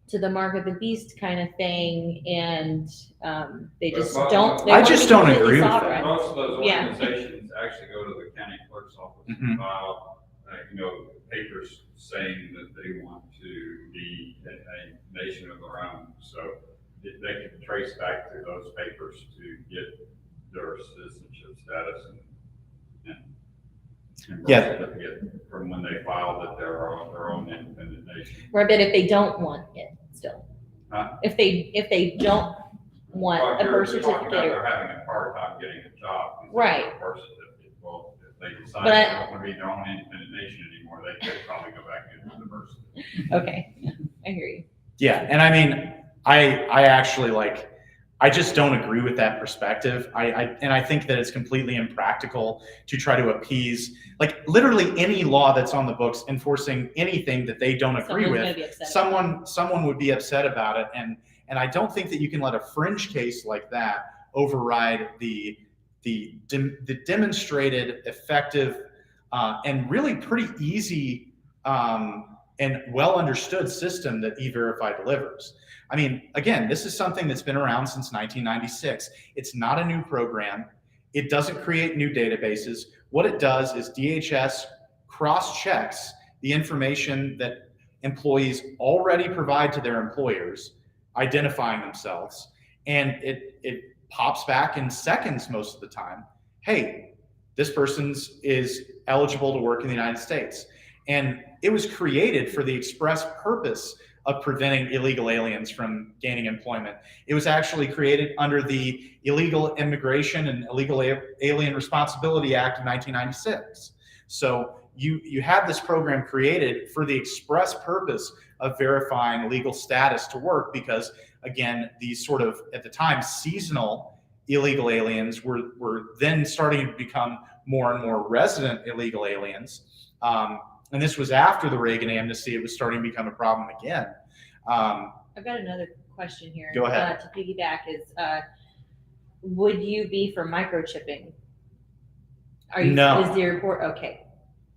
to to the mark of the beast kind of thing, and they just Well, don't. They I wanna just be don't completely agree with that. sovereign. Most of those Yeah. organizations actually go to the county clerk's office Mhm. and file, papers saying that they want to be a nation of their own. So they can trace back to those papers to get their citizenship status and birth Yeah. certificate from when they filed that they're their own independent nation. Right, but if they don't want it, still, Huh? if they don't want Well, a you're birth talking certificate, about or, they're having a hard time getting a job. because Right. they have a birth certificate. Well, if they decide But they don't want to be their own independent nation anymore, they could probably go back into the birth certificate. okay, I hear you. Yeah, and I mean, I actually I just don't agree with that perspective. I think that it's completely impractical to try to appease literally any law that's on the books enforcing anything that they don't agree Someone's gonna with. be upset about Someone would be upset about it, and I don't think that you can let a fringe case like that override the demonstrated effective and really pretty easy and well understood system that E-Verify delivers. I mean, again, this is something that's been around since 1996. It's not a new program. It doesn't create new databases. What it does is DHS cross-checks the information that employees already provide to their employers, identifying themselves, and it pops back in seconds most of the time. Hey, this person's is eligible to work in the United States. And it was created for the express purpose of preventing illegal aliens from gaining employment. It was actually created under the Illegal Immigration and Illegal Alien Responsibility Act of 1996. So you have this program created for the express purpose of verifying legal status to work, because again, these sort of, at the time, seasonal illegal aliens were then starting to become more and more resident illegal aliens. And this was after the Reagan amnesty. It was starting to become a problem again. I've got another question here. Go ahead. To piggyback is, would you be for microchipping? No. Is your report, okay,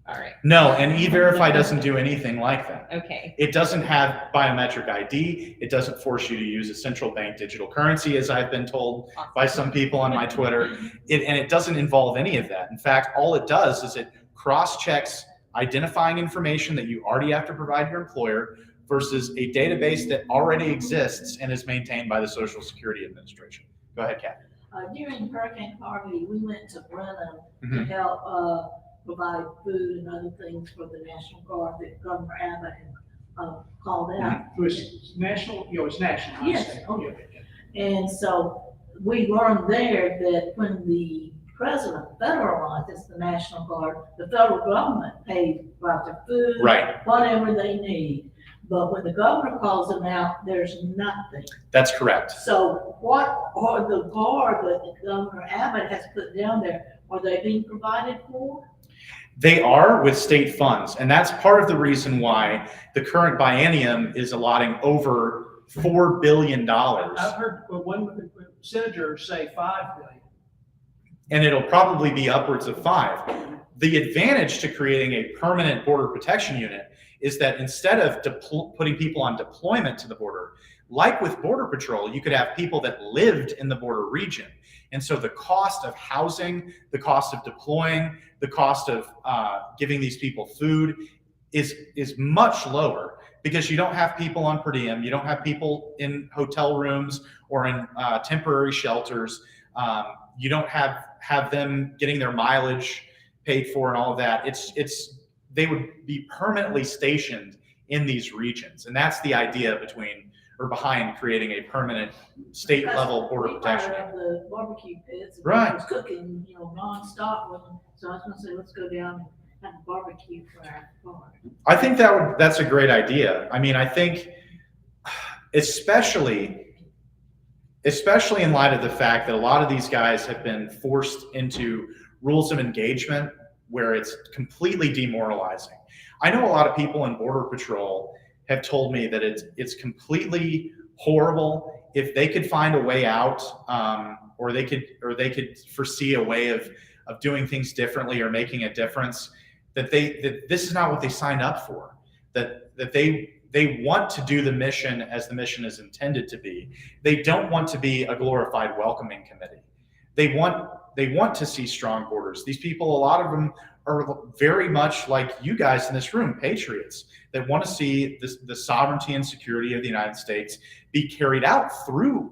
all right, No, and E-Verify doesn't do anything like that. okay. It doesn't have biometric ID. It doesn't force you to use a central bank digital currency, as I've been told by some people on my Twitter. And it doesn't involve any of that. In fact, all it does is it cross-checks identifying information that you already have to provide your employer versus a database that already exists and is maintained by the Social Security Administration. Go ahead, Kat. During Hurricane Harvey, we went to Brenham to Mhm. help provide food and other things for the National Guard that Governor Abbott had called out. It was national, it's national. I Yes. say. Oh, yeah. And so we learned there that when the president federalizes the National Guard, the federal government pays for their food, Right. whatever they need. But when the governor calls them out, there's nothing. That's correct. So what are the guard that Governor Abbott has put down there, are they being provided for? They are, with state funds, and that's part of the reason why the current biennium is allotting over $4 billion. I've heard one senator say 5 billion. And it'll probably be upwards of 5. The advantage to creating a permanent border protection unit is that instead of putting people on deployment to the border, like with Border Patrol, you could have people that lived in the border region. And so the cost of housing, the cost of deploying, the cost of giving these people food is much lower, because you don't have people on per diem, you don't have people in hotel rooms or in temporary shelters. You don't have them getting their mileage paid for and all of that. They would be permanently stationed in these regions, and that's the idea behind creating a permanent state level border protection. We fired up the barbecue pits. And Right. it was cooking, nonstop with them. So I was gonna say, let's go down and have a barbecue for our guard. I think that's a great idea. I mean, I think especially in light of the fact that a lot of these guys have been forced into rules of engagement where it's completely demoralizing. I know a lot of people in Border Patrol have told me that it's completely horrible. If they could find a way out, or they could foresee a way of doing things differently or making a difference, that this is not what they signed up for. That they they want to do the mission as the mission is intended to be. They don't want to be a glorified welcoming committee. They want to see strong borders. These people, a lot of them are very much like you guys in this room, patriots that want to see the sovereignty and security of the United States be carried out through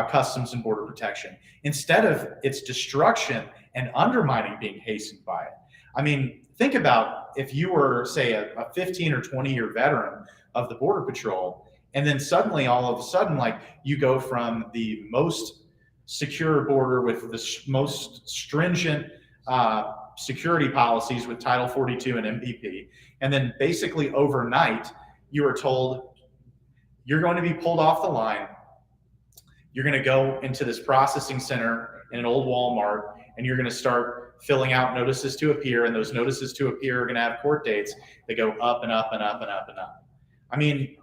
customs and border protection, instead of its destruction and undermining being hastened by it. I mean, think about if you were, say, a 15 or 20-year veteran of the Border Patrol, and then suddenly, all of a sudden, like, you go from the most secure border with the most stringent security policies with Title 42 and MPP, and then basically overnight, you are told you're going to be pulled off the line. You're going to go into this processing center in an old Walmart, and you're going to start filling out notices to appear, and those notices to appear are going to have court dates that go up and up and up and up and up. I mean,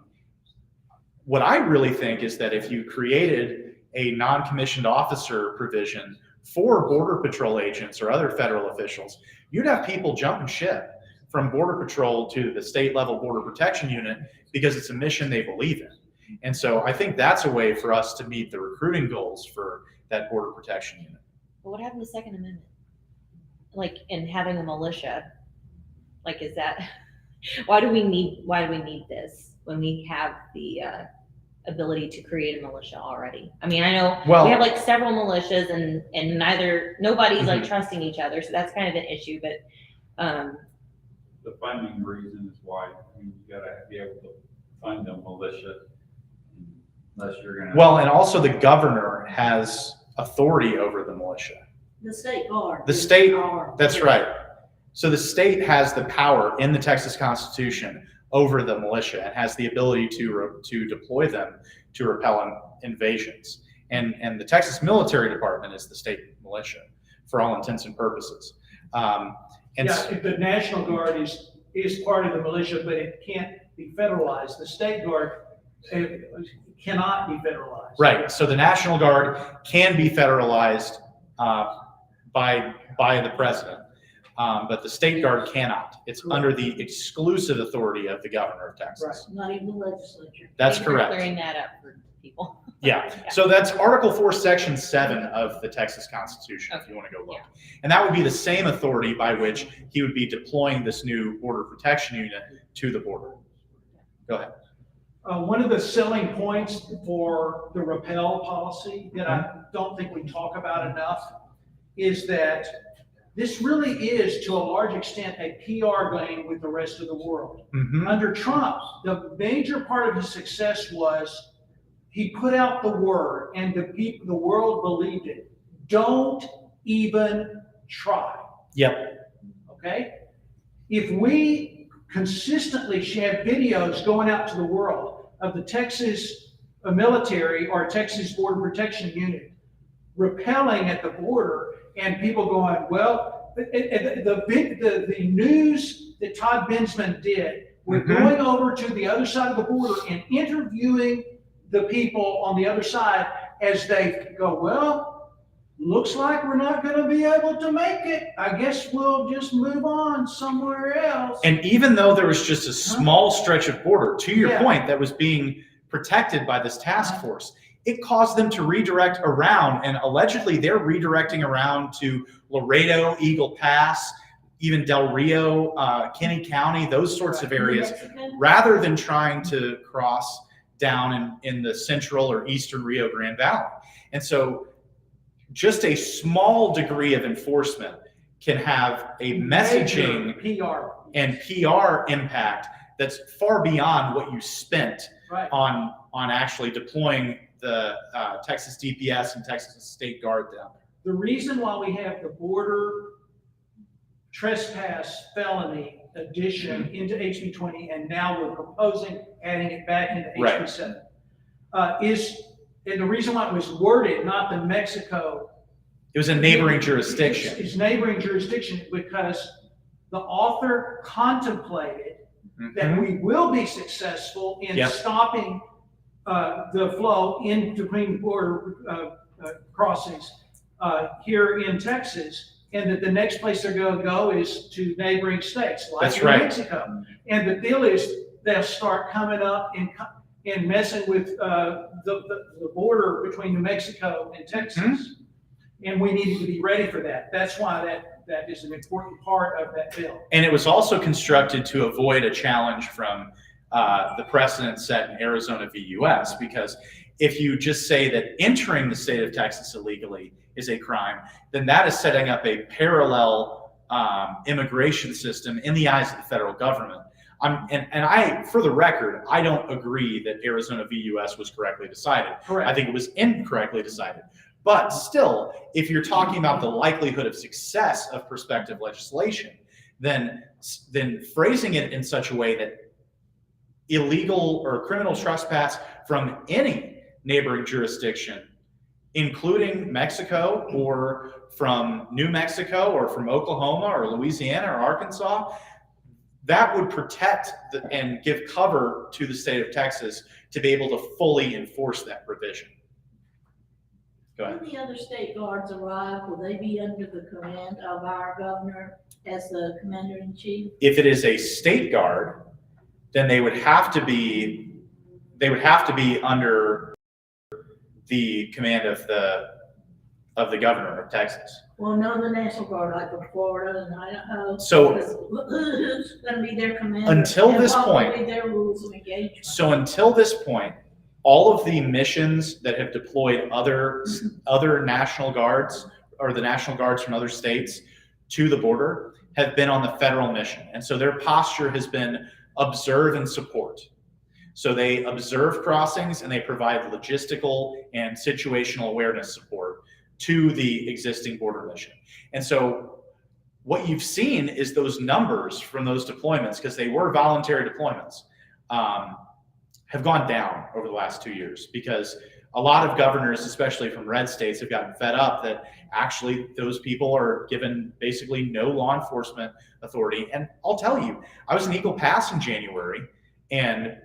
what I really think is that if you created a non-commissioned officer provision for Border Patrol agents or other federal officials, you'd have people jumping ship from Border Patrol to the state level Border Protection Unit because it's a mission they believe in. And so I think that's a way for us to meet the recruiting goals for that Border Protection Unit. But what happened to the Second Amendment? Like, in having a militia, like, is that, why do we need this when we have the ability to create a militia already? I mean, I know we have like several militias and nobody's like trusting each other. So that's kind of an issue, but, the funding reason is why. I mean, you gotta be able to fund a militia unless you're gonna. Well, and also the governor has authority over the militia. The state guard. The state, that's right. So the state has the power in the Texas Constitution over the militia and has the ability to deploy them to repel invasions. And the Texas Military Department is the state militia for all intents and purposes. If the National Guard is part of the militia, but it can't be federalized. The State Guard cannot be federalized. Right. So the National Guard can be federalized by the president, but the State Guard cannot. It's under the exclusive authority of the governor of Texas. Right. Not even the legislature. That's thanks for correct. clearing that up for people. Yeah. So that's Article 4, Section 7 of the Texas Constitution, if you want to go look. And that would be the same authority by which he would be deploying this new Border Protection Unit to the border. Go ahead. One of the selling points for the repel policy that I don't think we talk about enough is that this really is, to a large extent, a PR game with the rest of the world. Under Trump, the major part of his success was he put out the word, and the world believed it. Don't even try. Yep. Okay? If we consistently have videos going out to the world of the Texas military or Texas Border Protection Unit repelling at the border, and people going, well, the news that Todd Bensman did, we're going over to the other side of the border and interviewing the people on the other side as they go, well, looks like we're not going to be able to make it. I guess we'll just move on somewhere else. And even though there was just a small stretch of border, to your point, that was being protected by this task force, it caused them to redirect around, and allegedly they're redirecting around to Laredo, Eagle Pass, even Del Rio, Kinney County, those sorts of areas, rather than trying to cross down in the central or eastern Rio Grande Valley. And so just a small degree of enforcement can have a messaging and PR impact that's far beyond what you spent on actually deploying the Texas DPS and Texas State Guard down there. The reason why we have the border trespass felony addition into HB 20, and now we're proposing adding it back into HB 7, and the reason why it was worded, not the Mexico. It was a neighboring jurisdiction. It's neighboring jurisdiction because the author contemplated that we will be successful in stopping the flow in between border crossings here in Texas, and that the next place they're going to go is to neighboring states like Mexico. And the deal is they'll start coming up and messing with the border between New Mexico and Texas. And we needed to be ready for that. That's why that is an important part of that bill. And it was also constructed to avoid a challenge from the precedent set in Arizona v. US, because if you just say that entering the state of Texas illegally is a crime, then that is setting up a parallel immigration system in the eyes of the federal government. For the record, I don't agree that Arizona v. US was correctly decided. Correct. I think it was incorrectly decided. But still, if you're talking about the likelihood of success of prospective legislation, then phrasing it in such a way that illegal or criminal trespass from any neighboring jurisdiction, including Mexico or from New Mexico or from Oklahoma or Louisiana or Arkansas, that would protect and give cover to the state of Texas to be able to fully enforce that provision. Go ahead. When the other state guards arrive, will they be under the command of our governor as the commander-in-chief? If it is a state guard, then they would have to be under the command of the governor of Texas. Well, no, the National Guard, like from Florida and Idaho. So- Who's going to be their commander? Until and this what will point- be their rules of engagement? So until this point, all of the missions that have deployed other National Guards or the National Guards from other states to the border have been on the federal mission. And so their posture has been observe and support. So they observe crossings and they provide logistical and situational awareness support to the existing border mission. And so what you've seen is those numbers from those deployments, because they were voluntary deployments, have gone down over the last 2 years, because a lot of governors, especially from red states, have gotten fed up that actually those people are given basically no law enforcement authority. And I'll tell you, I was in Eagle Pass in January and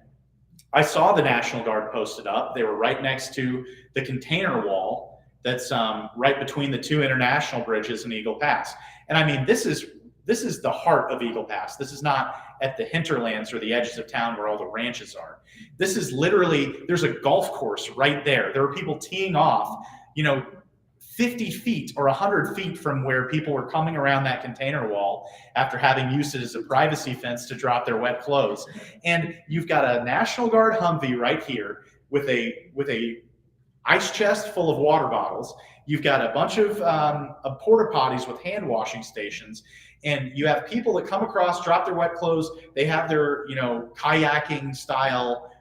I saw the National Guard posted up. They were right next to the container wall that's right between the two international bridges in Eagle Pass. And I mean, this is the heart of Eagle Pass. This is not at the hinterlands or the edges of town where all the ranches are. This is literally, there's a golf course right there. There were people teeing off, 50 feet or 100 feet from where people were coming around that container wall after having used it as a privacy fence to drop their wet clothes. And you've got a National Guard Humvee right here with a ice chest full of water bottles. You've got a bunch of porta potties with hand washing stations. And you have people that come across, drop their wet clothes. They have their, kayaking style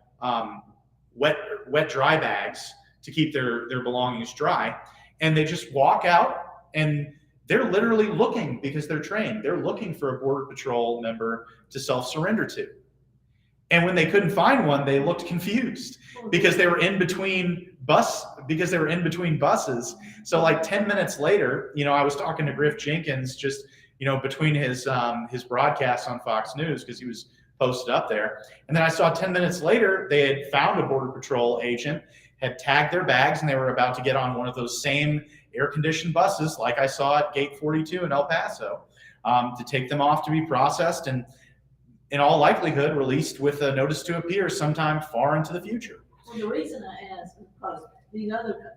wet dry bags to keep their belongings dry. And they just walk out and they're literally looking, because they're trained, they're looking for a Border Patrol member to self-surrender to. And when they couldn't find one, they looked confused because they were in between buses. So like 10 minutes later, I was talking to Griff Jenkins just, between his broadcasts on Fox News, because he was posted up there. And then I saw 10 minutes later, they had found a Border Patrol agent, had tagged their bags, and they were about to get on one of those same air-conditioned buses like I saw at Gate 42 in El Paso, to take them off to be processed and, in all likelihood, released with a notice to appear sometime far into the future. Well, the reason I ask is because these other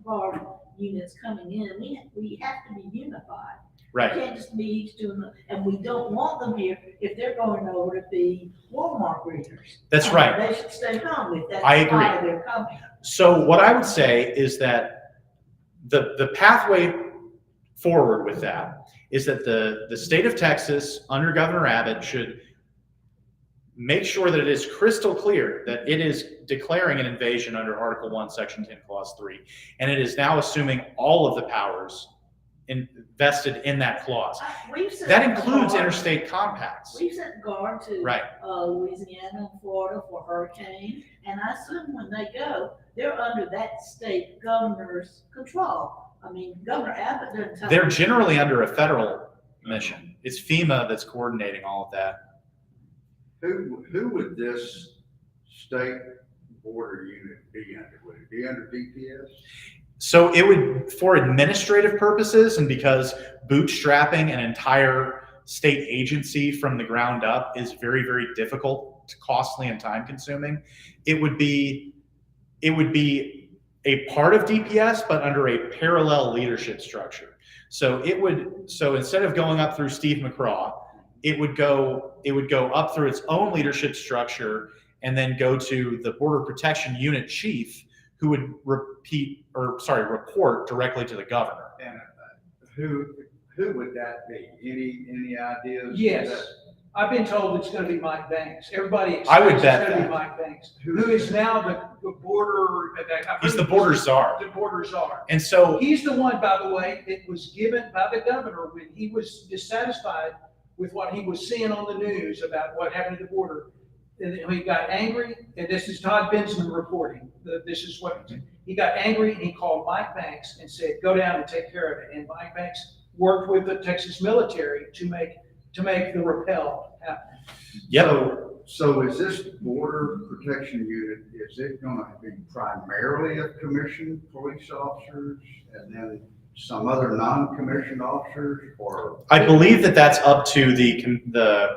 guard units coming in, we have to be unified. Right. We can't just be each doing them, and we don't want them here if they're going over to be Walmart readers. That's right. They should stay home if that's I agree. why they're coming. So what I would say is that the pathway forward with that is that the state of Texas under Governor Abbott should make sure that it is crystal clear that it is declaring an invasion under Article 1, Section 10, Clause 3. And it is now assuming all of the powers invested in that clause. That includes interstate compacts. We've sent guard to Right. Louisiana and Florida for hurricane, and I assume when they go, they're under that state governor's control. I mean, Governor Abbott doesn't tell They're them. generally under a federal mission. It's FEMA that's coordinating all of that. Who would this state border unit be under? Would it be under DPS? So it would, for administrative purposes, and because bootstrapping an entire state agency from the ground up is very, very difficult costly and time consuming. It would be a part of DPS, but under a parallel leadership structure. So instead of going up through Steve McCraw, it would go up through its own leadership structure and then go to the Border Protection Unit chief, who would report directly to the governor. And who would that be? Any ideas? Yes, I've been told it's gonna be Mike Banks. Everybody I would expects bet it's gonna that. be Mike Banks, who is now the border. He's the border czar. The border czar. And so He's the one, by the way, that was given by the governor when he was dissatisfied with what he was seeing on the news about what happened at the border. And he got angry, and this is Todd Bensman reporting. This is what, he got angry and he called Mike Banks and said, go down and take care of it. And Mike Banks worked with the Texas military to make the rappel happen. yep. So is this border protection unit, is it gonna be primarily of commissioned police officers and then some other non-commissioned officers, or? I believe that that's up to the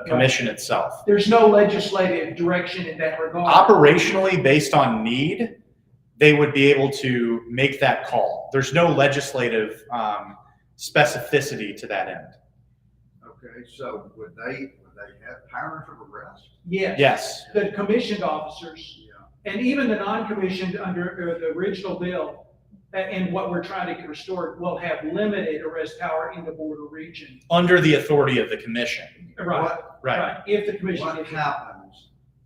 commission itself. There's no legislative direction in that regard. Operationally, based on need, they would be able to make that call. There's no legislative specificity to that end. Okay, so would they have powers of arrest? Yes. Yes. The commissioned officers, Yeah. and even the non-commissioned under the original bill, and what we're trying to restore, will have limited arrest power in the border region. Under the authority of the commission. Right, Right. right. If the commission.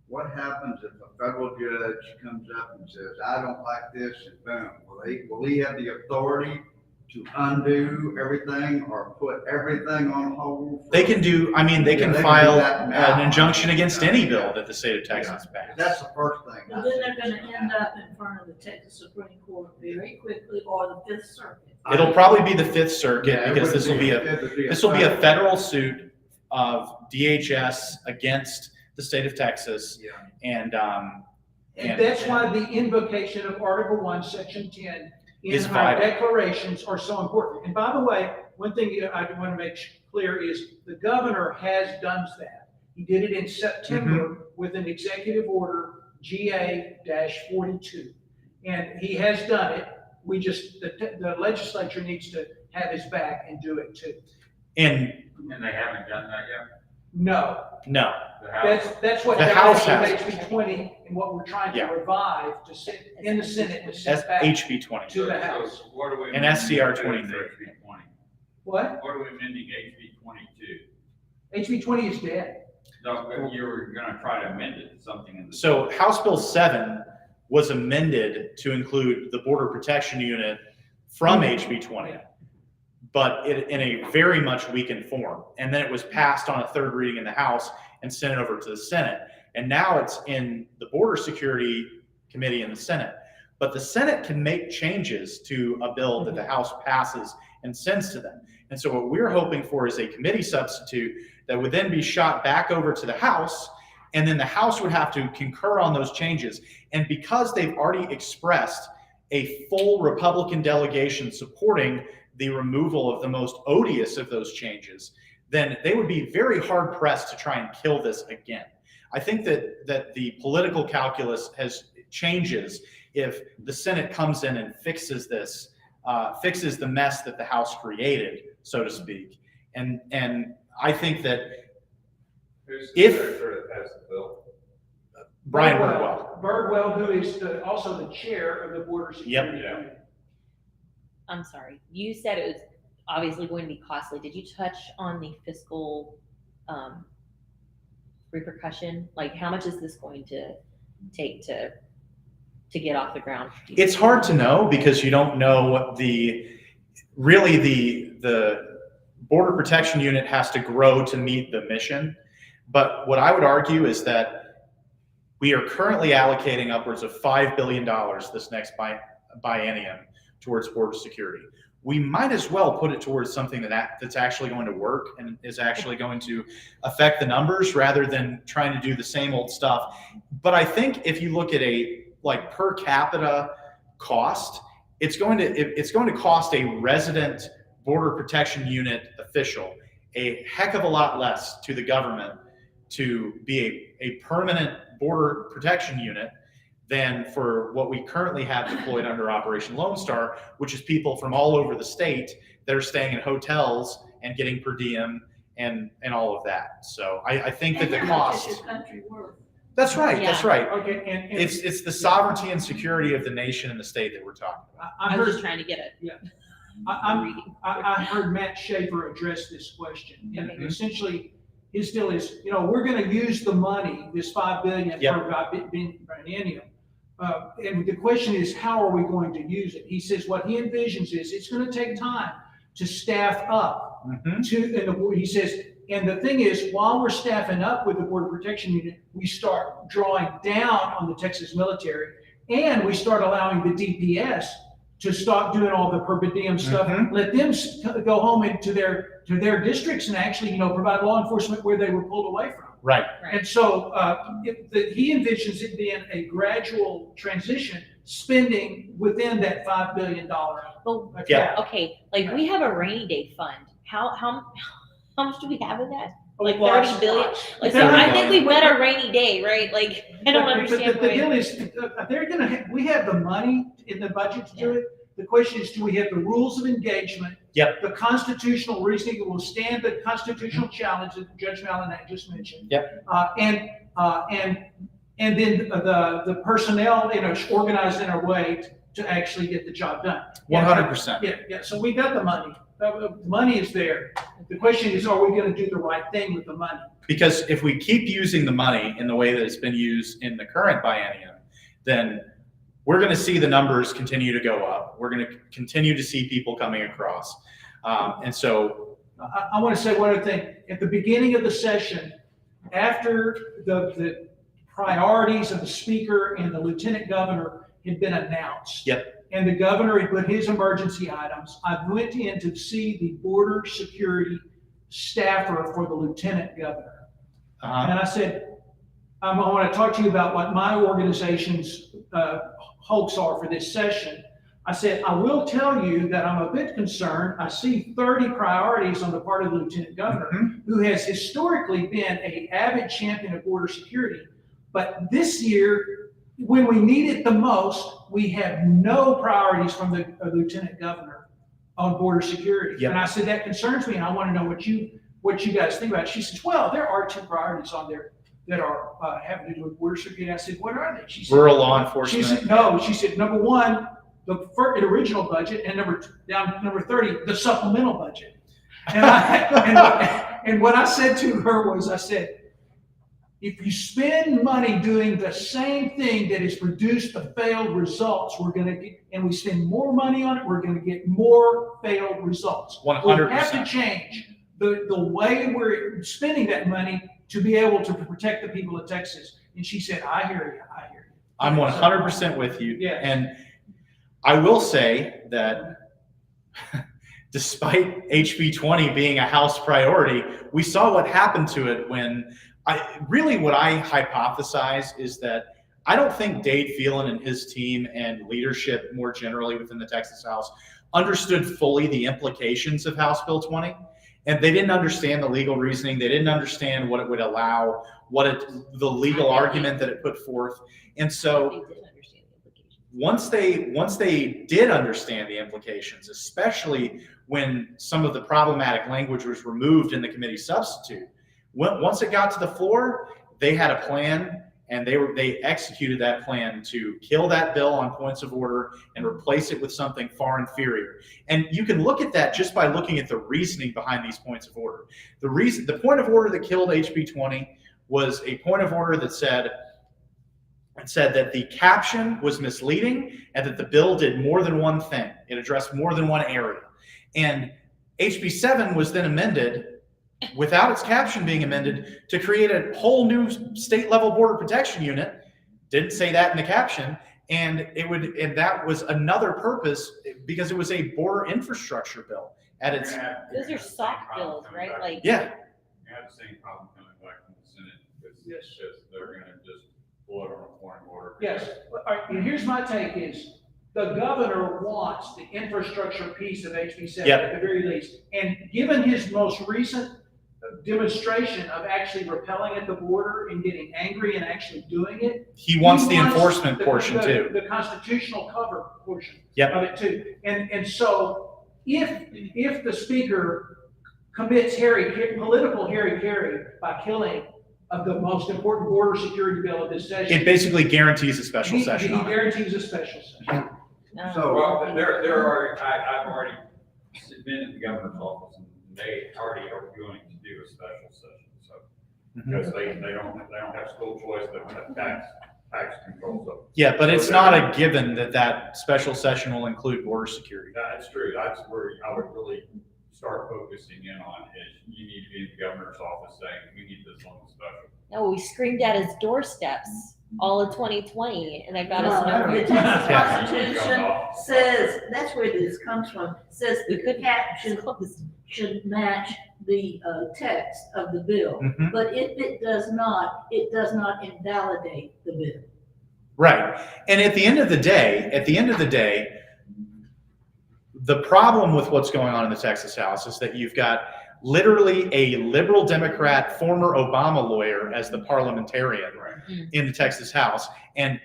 What happens if a federal judge comes up and says, I don't like this, and boom, will he have the authority to undo everything or put everything on hold? They can do, they Yeah, can they can do file that now. an injunction against any bill that the state of Texas passes. That's the first thing. And then they're gonna end up in front of the Texas Supreme Court very quickly, or the Fifth Circuit. It'll probably be the Fifth Circuit, Yeah, it because wouldn't this will be a federal suit of DHS against the state of Texas. Yeah. And And that's why the invocation of Article 1, Section 10 in Is our vital. declarations are so important. And by the way, one thing I want to make clear is the governor has done that. He did it in September with an executive order GA-42. And he has done it. We just, the legislature needs to have his back and do it too. And And they haven't done that yet? No, no, The House? that's what. The House has. HB 20 and what we're trying to Yeah. revive to sit in the Senate to sit that's back. HB 20 To the So House. what are we? and SCR 23. HB 20? What? What are we amending HB 22? HB 20 is dead. No, but you were gonna try to amend it to something in the. So House Bill 7 was amended to include the Border Protection Unit from HB 20, but in a very much weakened form. And then it was passed on a third reading in the House and sent it over to the Senate. And now it's in the Border Security Committee in the Senate. But the Senate can make changes to a bill that the House passes and sends to them. And so what we're hoping for is a committee substitute that would then be shot back over to the House, and then the House would have to concur on those changes. And because they've already expressed a full Republican delegation supporting the removal of the most odious of those changes, then they would be very hard pressed to try and kill this again. I think that the political calculus changes if the Senate comes in and fixes this, fixes the mess that the House created, so to speak. And I think that Who's if- the secretary that passed the bill? Brian Birdwell. Birdwell, who is also the chair of the Border Security Yep. Committee. I'm sorry. You said it was obviously going to be costly. Did you touch on the fiscal repercussion? Like, how much is this going to take to get off the ground? It's hard to know because you don't know what the Border Protection Unit has to grow to meet the mission. But what I would argue is that we are currently allocating upwards of $5 billion this next biennium towards border security. We might as well put it towards something that's actually going to work and is actually going to affect the numbers rather than trying to do the same old stuff. But I think if you look at a per capita cost, it's going to cost a resident Border Protection Unit official a heck of a lot less to the government to be a permanent border protection unit than for what we currently have deployed under Operation Lone Star, which is people from all over the state that are staying in hotels and getting per diem and all of that. So I think that the And how much is cost. your country worth? That's right. That's Yeah. right. Okay, and It's the sovereignty and security of the nation and the state that we're talking about. I I was heard, just trying to get it. I heard Matt Schaefer address this question, and Okay. essentially, his deal is, we're gonna use the money, this $5 billion Yep. per biennium. And the question is, how are we going to use it? He says what he envisions is, it's gonna take time to staff up Mhm. he says, and the thing is, while we're staffing up with the Border Protection Unit, we start drawing down on the Texas military, and we start allowing the DPS to stop doing all the per diem stuff. Mhm. Let them go home into their districts and actually, provide law enforcement where they were pulled away from. Right. Right. And so he envisions it being a gradual transition, spending within that $5 billion. Well, Yeah. okay, like we have a rainy day fund. How much do we have in that? Like Lots, 30 billion? lots. Like, so I think we met our rainy day, right? Like, I don't But understand the deal why. is, we have the money in the budget to do it. The question is, do we have the rules of engagement? Yep. The constitutional reasoning that will stand the constitutional challenge that Judge Malinak just mentioned. Yep. And then the personnel, organized in a way to actually get the job done. 100%. Yeah, so we got the money. The money is there. The question is, are we gonna do the right thing with the money? Because if we keep using the money in the way that it's been used in the current biennium, then we're going to see the numbers continue to go up. We're going to continue to see people coming across. And so I want to say one other thing. At the beginning of the session, after the priorities of the speaker and the lieutenant governor had been announced. Yep. And the governor had put his emergency items, I went in to see the border security staffer for the lieutenant governor. And I said, I want to talk to you about what my organization's hopes are for this session. I said, I will tell you that I'm a bit concerned. I see 30 priorities on the part of the lieutenant governor, who has historically been an avid champion of border security. But this year, when we need it the most, we have no priorities from the lieutenant governor on border security. Yep. And I said, that concerns me, and I want to know what you guys think about it. She says, well, there are 2 priorities on there that are having to do with border security. I said, what are they? She said, rural law enforcement. She said, no. She said, number 1, the original budget, and number 30, the supplemental budget. And what I said to her was, I said, if you spend money doing the same thing that has produced the failed results, we're going to get, and we spend more money on it, we're going to get more failed results. 100%. We have to change the way we're spending that money to be able to protect the people of Texas. And she said, I hear you, I hear you. I'm 100% with you. Yes. And I will say that despite HB 20 being a House priority, we saw what happened to it when what I hypothesize is that I don't think Dade Phelan and his team and leadership more generally within the Texas House understood fully the implications of House Bill 20. And they didn't understand the legal reasoning. They didn't understand what it would allow, the legal argument that it put forth. And so once they did understand the implications, especially when some of the problematic language was removed in the committee substitute, once it got to the floor, they had a plan, and they executed that plan to kill that bill on points of order and replace it with something far inferior. And you can look at that just by looking at the reasoning behind these points of order. The point of order that killed HB 20 was a point of order that said that the caption was misleading and that the bill did more than one thing. It addressed more than one area. And HB 7 was then amended without its caption being amended to create a whole new state level border protection unit. Didn't say that in the caption. And that was another purpose, because it was a border infrastructure bill at its. Those are soft bills, right? Like. Yeah. You have the same problem coming back from the Senate, because Yes. it's just, they're gonna just pull it on a foreign border. Yes. All right, and here's my take is, the governor wants the infrastructure piece of HB 7 Yep. at the very least. And given his most recent demonstration of actually repelling at the border and getting angry and actually doing it. He wants the enforcement portion too. The constitutional cover portion Yep. of it too. And so if the speaker commits political carry by killing of the most important border security bill of this session, It basically guarantees a special he session on it. guarantees a special session. So, Well, there are, I've already been at the governor's office, and they already are going to do a special session, so. Because they don't have school choice, they don't have tax control, so. Yeah, but it's not a given that that special session will include border security. That's true, that's where I would really start focusing in on, is you need to be in the governor's office saying, we need this on the special. No, we screamed at his doorsteps all of 2020, and that got us No, nowhere. the Texas Constitution says, that's where this comes from, says We the couldn't caption close. should match the text of the bill. Mhm. But if it does not invalidate the bill. Right. And at the end of the day, the problem with what's going on in the Texas House is that you've got literally a liberal Democrat, former Obama lawyer as the parliamentarian in the Texas House. And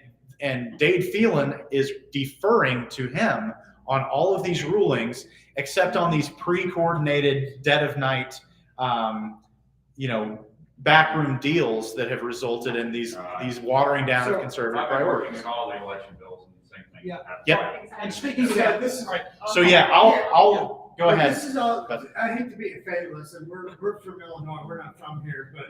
Dade Phelan is deferring to him on all of these rulings, except on these pre-coordinated dead of night, backroom deals that have resulted in these watering down of conservative I've been working priorities. on all the election bills and the same thing. Yeah. Yep. And speaking of So that, this is- all right, So yeah, I'll go ahead. This is all, But- I hate to be a fatalist, and we're from Illinois, we're not from here, but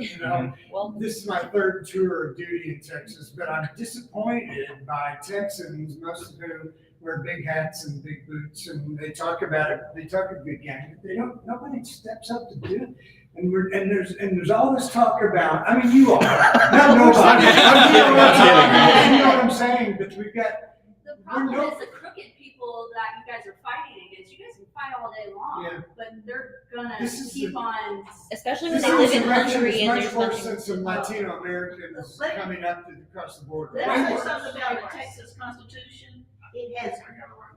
Well, this is my third tour of duty in Texas, but I'm disappointed by Texans, most of whom wear big hats and big boots, and they talk about it, they talk a good game, but nobody steps up to do it. And there's all this talk about, I mean, you are, not nobody. You know what I'm saying, but we've got, The problem is the crooked people that you guys are fighting against. You guys can fight all day long, Yeah. but they're gonna This is keep the- on. especially when this they live in insurrection Hungary is and much there's worse than nothing. some Latino Americans coming up across the border. Let's Way say worse. something about the Texas Constitution. It has.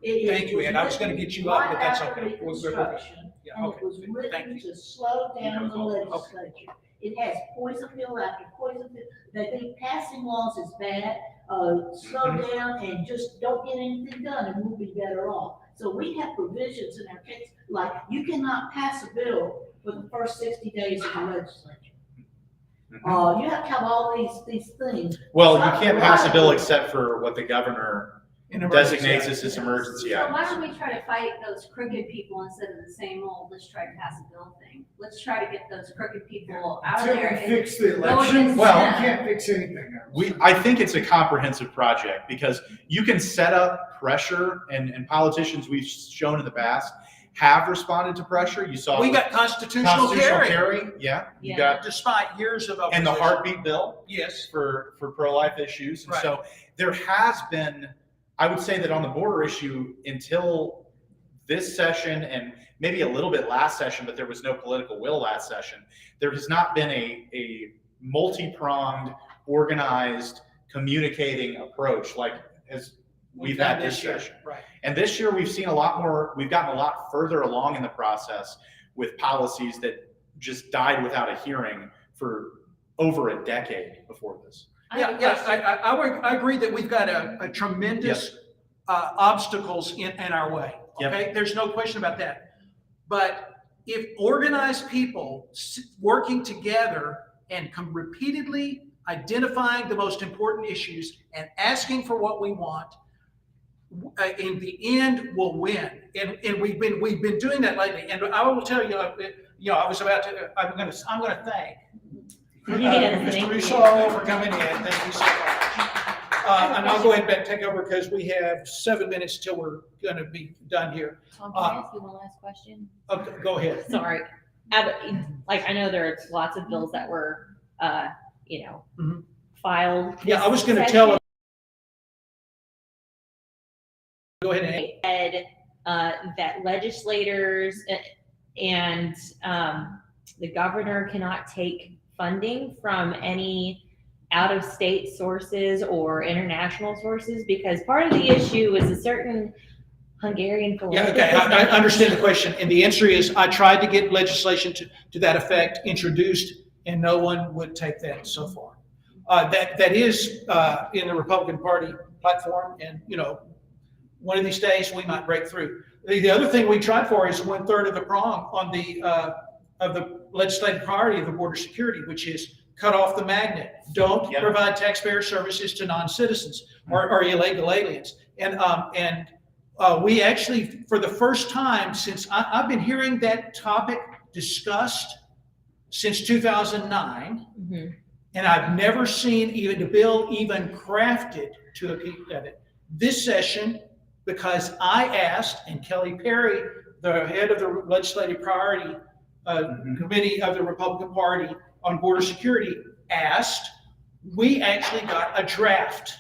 Thank you, Ed. I was gonna get you up, but that's okay. We'll- Reconstruction, yeah, and okay. it was Thank written you. to slow down the legislature. It has poison pill after poison pill. They think passing laws is bad, slow down and just don't get anything done and we'll be better off. So we have provisions in our case, like you cannot pass a bill for the first 60 days of the legislature. You have to have all these things. Well, you can't pass a bill except for what the governor in emergency designates act. as his emergency So why act. don't we try to fight those crooked people instead of the same old, let's try to pass a bill thing? Let's try to get those crooked people out of Until there. we and fix the go election, against well, them. we can't fix anything else. I think it's a comprehensive project because you can set up pressure and politicians we've shown in the past have responded to pressure. You saw We with got constitutional carry, carry. Yeah. You Yeah. got, despite years of and the opposition. heartbeat bill Yes, for pro-life issues. And Right. so there has been, I would say that on the border issue until this session and maybe a little bit last session, but there was no political will last session. There has not been a multi-pronged, organized, communicating approach like as we've done had this year. session. Right. And this year we've seen a lot more, we've gotten a lot further along in the process with policies that just died without a hearing for over a decade before this. I have a Yeah, question. I agree that we've got a tremendous obstacles in our way. Yep. Okay, there's no question about that. But if organized people working together and repeatedly identifying the most important issues and asking for what we want, in the end will win. And we've been doing that lately. And I will tell you, I was about to, I'm gonna thank Yes, thank Mr. you. Russo for coming in. Thank you so much. And I'll go ahead and take over because we have 7 minutes till we're gonna be done here. Tom, can I ask you one last question? Okay, go ahead. Sorry. I know there's lots of bills that were, Mhm. filed. Yeah, I was gonna this tell session. Go ahead and. Said, that legislators and the governor cannot take funding from any out-of-state sources or international sources because part of the issue is a certain Hungarian for Yeah, what? okay, I understand the question, and the answer is, I tried to get legislation to that effect introduced, and no one would take that so far. That is in the Republican Party platform, and, one of these days, we might break through. The other thing we tried for is 1/3 of the prong on of the legislative priority of the border security, which is cut off the magnet. Don't Yep. provide taxpayer services to non-citizens or illegal aliens. And we actually, for the first time since I've been hearing that topic discussed since 2009, Mhm. and I've never seen even the bill even crafted to a peep of it. This session, because I asked, and Kelly Perry, the head of the legislative priority committee of the Republican Party on border security, asked, we actually got a draft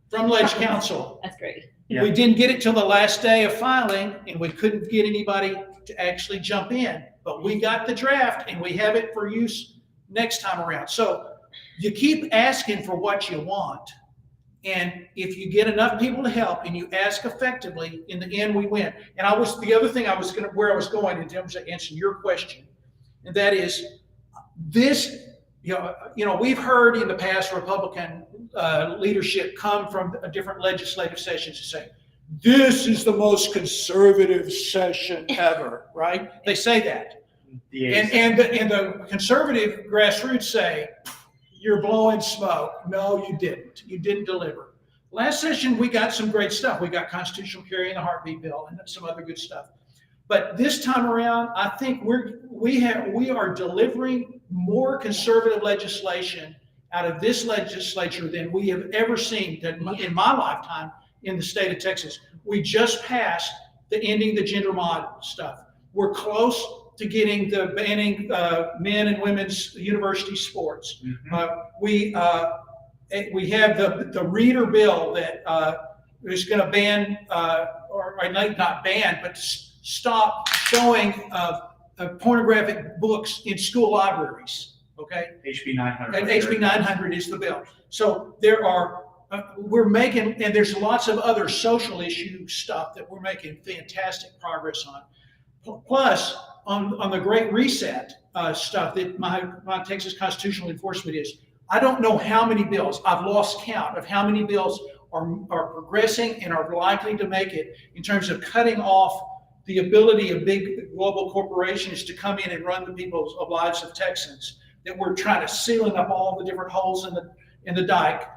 from Ledge Council. That's great. Yeah. We didn't get it till the last day of filing, and we couldn't get anybody to actually jump in. But we got the draft, and we have it for use next time around. So you keep asking for what you want. And if you get enough people to help and you ask effectively, in the end, we win. And the other thing where I was going in terms of answering your question, and that is this, we've heard in the past Republican leadership come from different legislative sessions and say, this is the most conservative session ever, right? They say that. And the conservative grassroots say, you're blowing smoke. No, you didn't. You didn't deliver. Last session, we got some great stuff. We got constitutional carry and the heartbeat bill and some other good stuff. But this time around, I think we are delivering more conservative legislation out of this legislature than we have ever seen in my lifetime in the state of Texas. We just passed the ending the gender mod stuff. We're close to getting the banning men and women's university sports. We have the reader bill that is going to ban, or not ban, but stop showing pornographic books in school libraries. Okay. HB 900. And HB 900 is the bill. So we're making, and there's lots of other social issue stuff that we're making fantastic progress on. Plus, on the Great Reset stuff that my Texas constitutional enforcement is, I don't know how many bills, I've lost count of how many bills are progressing and are likely to make it in terms of cutting off the ability of big global corporations to come in and run the people's lives of Texans. That we're trying to sealing up all the different holes in the dike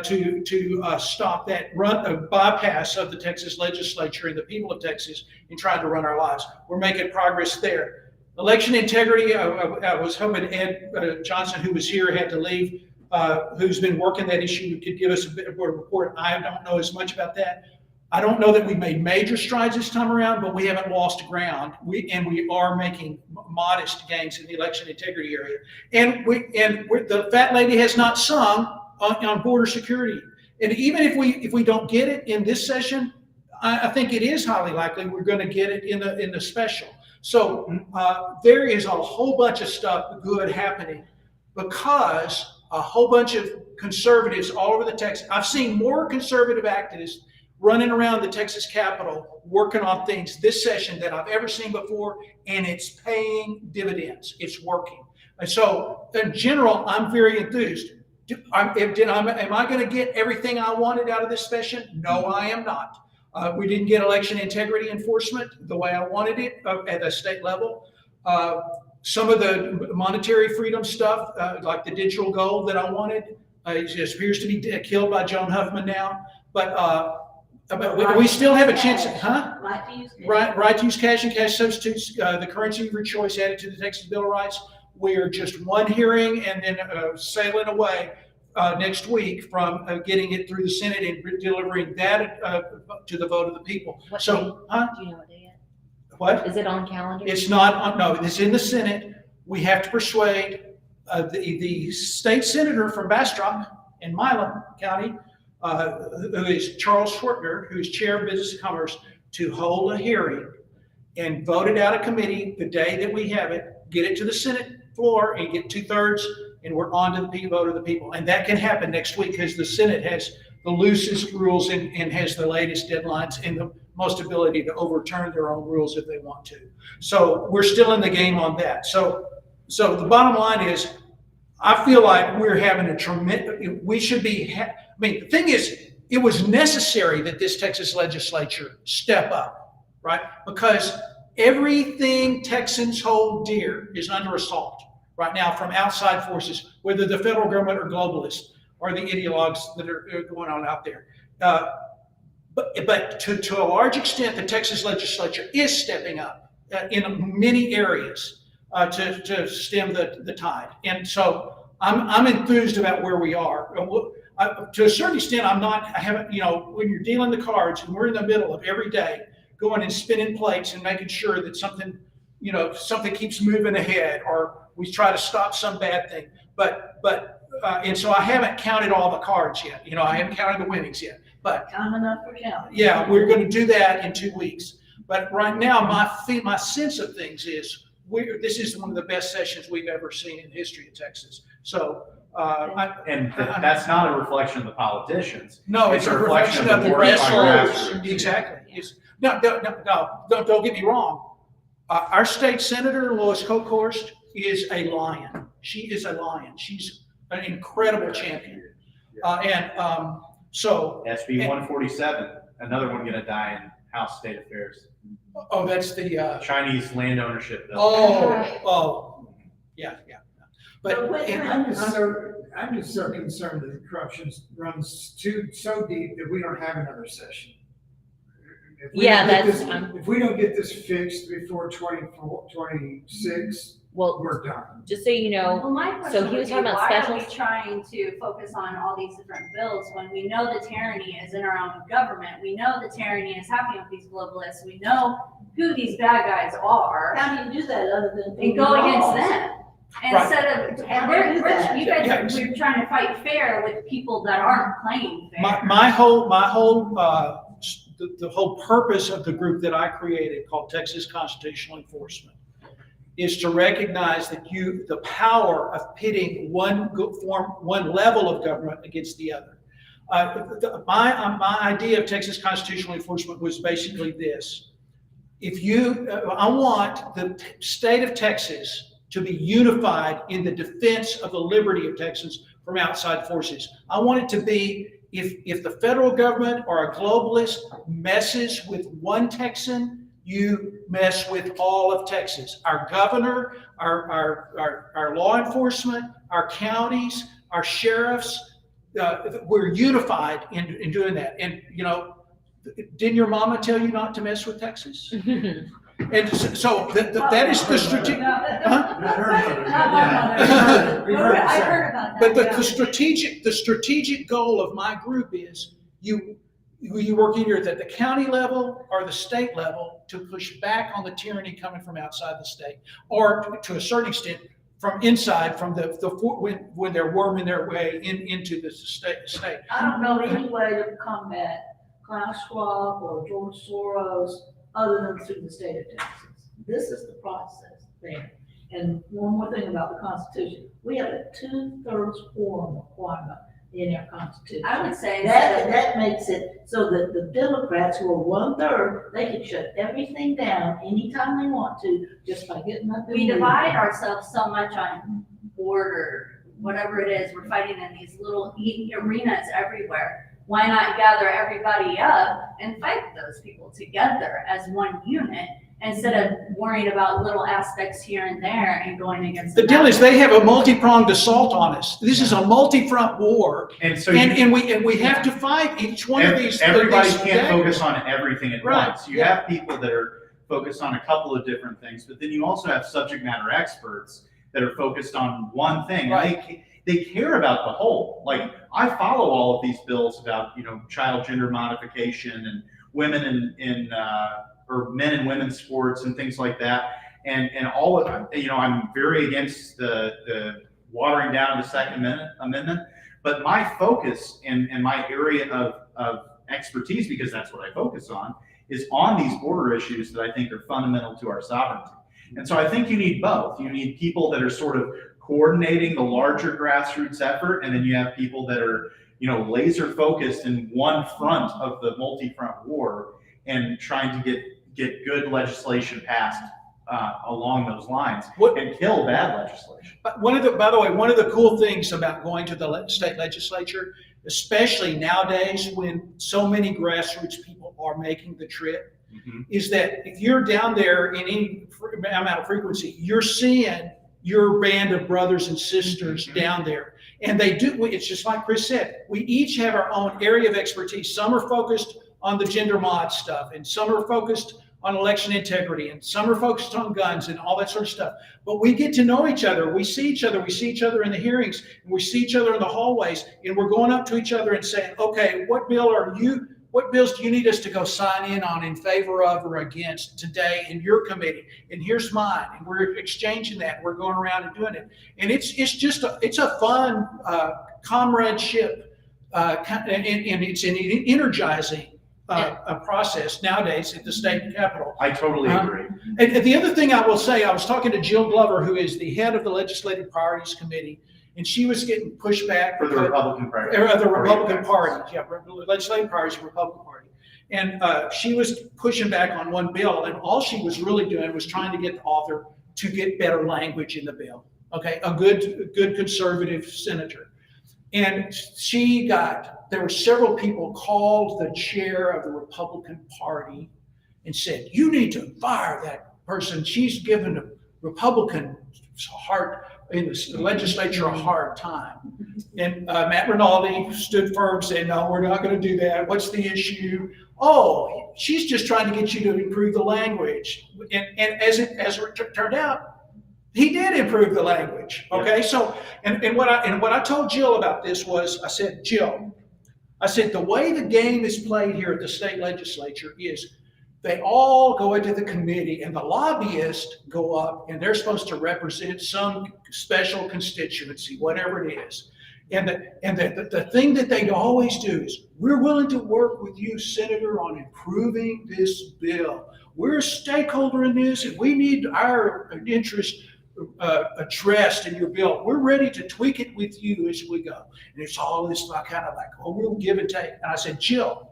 to stop that bypass of the Texas legislature and the people of Texas in trying to run our lives. We're making progress there. Election integrity, I was hoping Ed Johnson, who was here, had to leave, who's been working that issue, could give us a bit of a report. I don't know as much about that. I don't know that we've made major strides this time around, but we haven't lost ground. We are making modest gains in the election integrity area. And the fat lady has not sung on border security. And even if we don't get it in this session, I think it is highly likely we're going to get it in the special. So there is a whole bunch of stuff good happening because a whole bunch of conservatives all over the Texas. I've seen more conservative activists running around the Texas Capitol working on things this session that I've ever seen before, and it's paying dividends. It's working. And so, in general, I'm very enthused. Am I going to get everything I wanted out of this session? No, I am not. We didn't get election integrity enforcement the way I wanted it at a state level. Some of the monetary freedom stuff, like the digital gold that I wanted, it appears to be killed by Joan Huffman now. But we still have a chance, huh? Right to use cash. Right to use cash and cash substitutes, the currency of your choice added to the Texas Bill of Rights. We are just one hearing and then sailing away next week from getting it through the Senate and delivering that to the vote of the people. What So, day? huh? Do you know what day yet? What? Is it on calendar? It's not on, no, it's in the Senate. We have to persuade the state senator from Bastrop in Milam County, who is Charles Schwartner, who is chair of Business and Commerce, to hold a hearing and vote it out of committee the day that we have it, get it to the Senate floor and get 2/3, and we're on to the vote of the people. And that can happen next week because the Senate has the loosest rules and has the latest deadlines, and the most ability to overturn their own rules if they want to. So we're still in the game on that. So the bottom line is, I feel like we're having a tremendous, we should be, I mean, the thing is, it was necessary that this Texas legislature step up, right? Because everything Texans hold dear is under assault right now from outside forces, whether the federal government or globalists or the ideologues that are going on out there. But to a large extent, the Texas legislature is stepping up in many areas to stem the tide. And so I'm enthused about where we are. To a certain extent, I haven't, when you're dealing the cards and we're in the middle of every day going and spinning plates and making sure that something keeps moving ahead, or we try to stop some bad thing. And so I haven't counted all the cards yet. I haven't counted the winnings yet. But Time enough for counting. yeah, we're going to do that in 2 weeks. But right now, my sense of things is this is one of the best sessions we've ever seen in the history of Texas. So. That's not a reflection of the politicians. No, it's a reflection of the grassroots. Exactly. No, don't get me wrong. Our state senator, Lois Kokhorst, is a lion. She is a lion. She's an incredible champion. So SB 147, another one going to die in House State Affairs. Oh, that's the Chinese land ownership yeah. bill. But I'm just so concerned that the corruption runs so deep that we don't have another session. If we don't get this fixed before 2026, Well, we're done. just so you know, Well, my question he was would be, talking about why are specials. we trying to focus on all these different bills when we know the tyranny is in our own government? We know the tyranny is happening with these globalists. We know who these bad guys are. How do you do that other than? And go against them. Instead of, you guys Yeah. we're trying to fight fair with people that aren't playing fair. my whole the whole purpose of the group that I created, called Texas Constitutional Enforcement, is to recognize that the power of pitting one level of government against the other. My idea of Texas Constitutional Enforcement was basically this: I want the state of Texas to be unified in the defense of the liberty of Texans from outside forces. I want it to be, if the federal government or a globalist messes with one Texan, you mess with all of Texas. Our governor, our law enforcement, our counties, our sheriffs, we're unified in doing that. And, didn't your mama tell you not to mess with Texas? And so that is the strategic. I heard about that. But the strategic goal of my group is you work either at the county level or the state level to push back on the tyranny coming from outside the state, or to a certain extent from inside, from when they're worming their way into the state. I don't know any way to combat Klaus Schwab or George Soros other than through the state of Texas. This is the process there. And one more thing about the Constitution. We have a 2/3 quorum requirement in our Constitution. I would say That makes it so that the Democrats, who are 1/3, they can shut everything down anytime they want to, just by getting up. we divide ourselves so much on border, whatever it is, we're fighting in these little arenas everywhere. Why not gather everybody up and fight those people together as one unit, instead of worrying about little aspects here and there and going against The deal is they have a multi-pronged assault on us. This is a multi-front war, And so and we have to fight each one of these. everybody these can't daggers. focus on everything at Right, once. You yeah. have people that are focused on a couple of different things, but then you also have subject matter experts that are focused on one thing. Right. And they care about the whole. Like, I follow all of these bills about, child gender modification and women or men and women's sports and things like that. And all of, I'm very against the watering down of the Second Amendment, but my focus and my area of expertise, because that's what I focus on, is on these border issues that I think are fundamental to our sovereignty. And so I think you need both. You need people that are sort of coordinating the larger grassroots effort, and then you have people that are, laser focused in one front of the multi-front war. and trying to get good legislation passed along those lines and kill bad legislation. But by the way, one of the cool things about going to the state legislature, especially nowadays when so many grassroots people are making the trip, is that if you're down there in any amount of frequency, you're seeing your band of brothers and sisters down there. And they do, it's just like Chris said, we each have our own area of expertise. Some are focused on the gender mod stuff, and some are focused on election integrity, and some are focused on guns and all that sort of stuff. But we get to know each other. We see each other. We see each other in the hearings, and we see each other in the hallways, and we're going up to each other and saying, okay, what bills do you need us to go sign in on in favor of or against today in your committee? And here's mine. And we're exchanging that. We're going around and doing it. And it's a fun comradeship, and it's an energizing a process nowadays at the state capitol. I totally agree. And the other thing I will say, I was talking to Jill Glover, who is the head of the Legislative Priorities Committee, and she was getting pushback For the Republican Party. The Republican Party, yeah, Legislative Priorities, Republican Party. And she was pushing back on one bill, and all she was really doing was trying to get the author to get better language in the bill. Okay, a good conservative senator. And there were several people called the chair of the Republican Party and said, you need to fire that person. She's given the Republicans in the legislature a hard time. And Matt Rinaldi stood firm, saying, no, we're not going to do that. What's the issue? Oh, she's just trying to get you to improve the language. And as it turned out, he did improve the language. Okay, so and what I told Jill about this was, I said, Jill, the way the game is played here at the state legislature is they all go into the committee and the lobbyists go up and they're supposed to represent some special constituency, whatever it is. And the thing that they always do is, we're willing to work with you, Senator, on improving this bill. We're a stakeholder in this and we need our interest addressed in your bill. We're ready to tweak it with you as we go. And it's all this kind of like, oh, we'll give and take. And I said, Jill,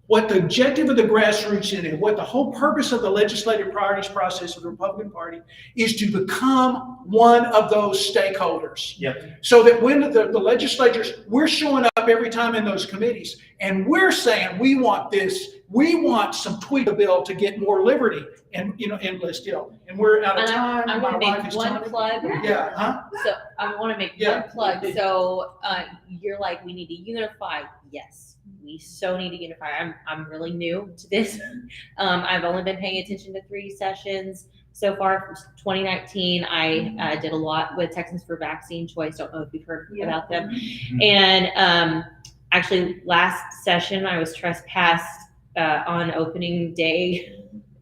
what the objective of the grassroots and what the whole purpose of the legislative priorities process of the Republican Party is to become one of those stakeholders. Yep. So that when the legislatures, we're showing up every time in those committees and we're saying, we want this, we want some tweak the bill to get more liberty and, endless deal. And we're out of time. I'm going to make one plug. Yeah, huh? So I want to make one plug. So you're like, we need to unify. Yes, we so need to unify. I'm really new to this. I've only been paying attention to 3 sessions so far from 2019. I did a lot with Texans for Vaccine Choice. Don't know if you've heard about them. And actually, last session I was trespassed on opening day.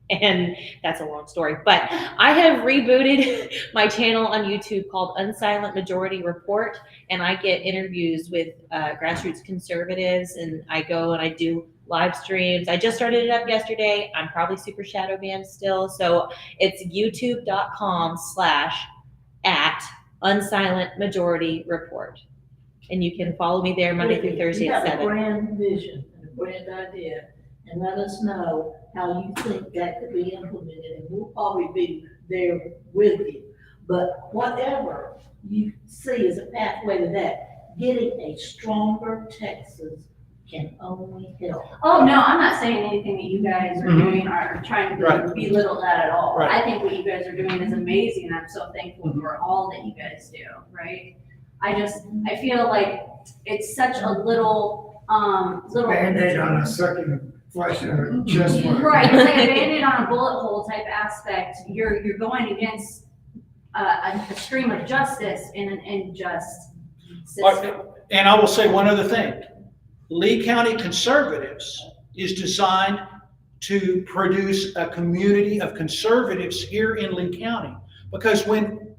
And that's a long story, but I have rebooted my channel on YouTube called UnSilent Majority Report, and I get interviews with grassroots conservatives, and I go and I do live streams. I just started it up yesterday. I'm probably super shadow banned still, so it's youtube.com/@UnSilent Majority Report, and you can follow me there Monday through Thursday at 7. You have a grand vision and a grand idea, and let us know how you think that could be implemented, and we'll probably be there with you. But whatever you see as a pathway to that, getting a stronger Texas can only help. Oh, no, I'm not saying anything that you guys are doing or trying to Right. belittle that at all. Right. I think what you guys are doing is amazing, and I'm so thankful for all that you guys do, right? I feel like it's such a little. Band-Aid on a second flesh and chest wound. Right, it's like a Band-Aid on a bullet hole type aspect. You're going against a stream of justice in an unjust system. And I will say one other thing. Lee County Conservatives is designed to produce a community of conservatives here in Lee County. Because when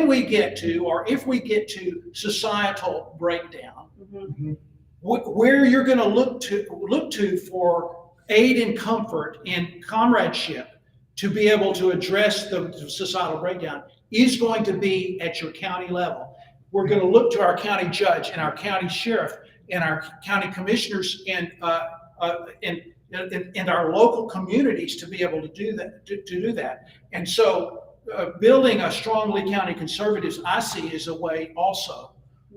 we get to, or if we get to societal breakdown, where you're going to look to for aid and comfort and comradeship to be able to address the societal breakdown is going to be at your county level. We're going to look to our county judge and our county sheriff and our county commissioners and in our local communities to be able to do that, to do that. And so building a strong Lee County Conservatives, I see as a way also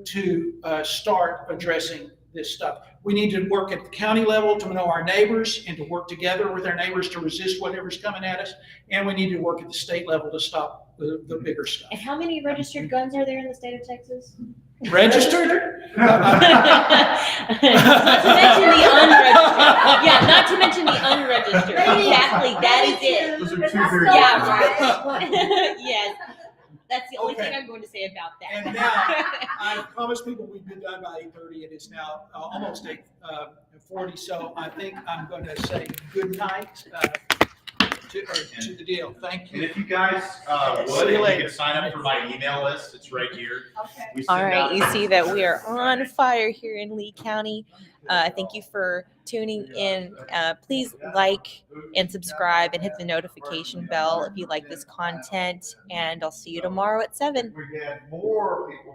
to start addressing this stuff. We need to work at the county level to know our neighbors and to work together with our neighbors to resist whatever's coming at us. And we need to work at the state level to stop the bigger stuff. And how many registered guns are there in the state of Texas? Registered? Not to mention the unregistered. Yeah, not to mention the unregistered. Exactly, that is it. Those are But two that's very not Yeah, right. Yes, that's the only Okay. thing I'm going to say about that. And now, I promised people we'd be done by 8:30. It is now almost 8:40, so I think I'm going to say good night to the deal. Thank And you. if you guys See would, you if later. you could sign up for my email list, it's right here. Okay. We All send right, out- you see that we are on fire here in Lee County. Thank you for tuning in. Please like and subscribe and hit the notification bell if you like this content. And I'll see you tomorrow at 7. We had more people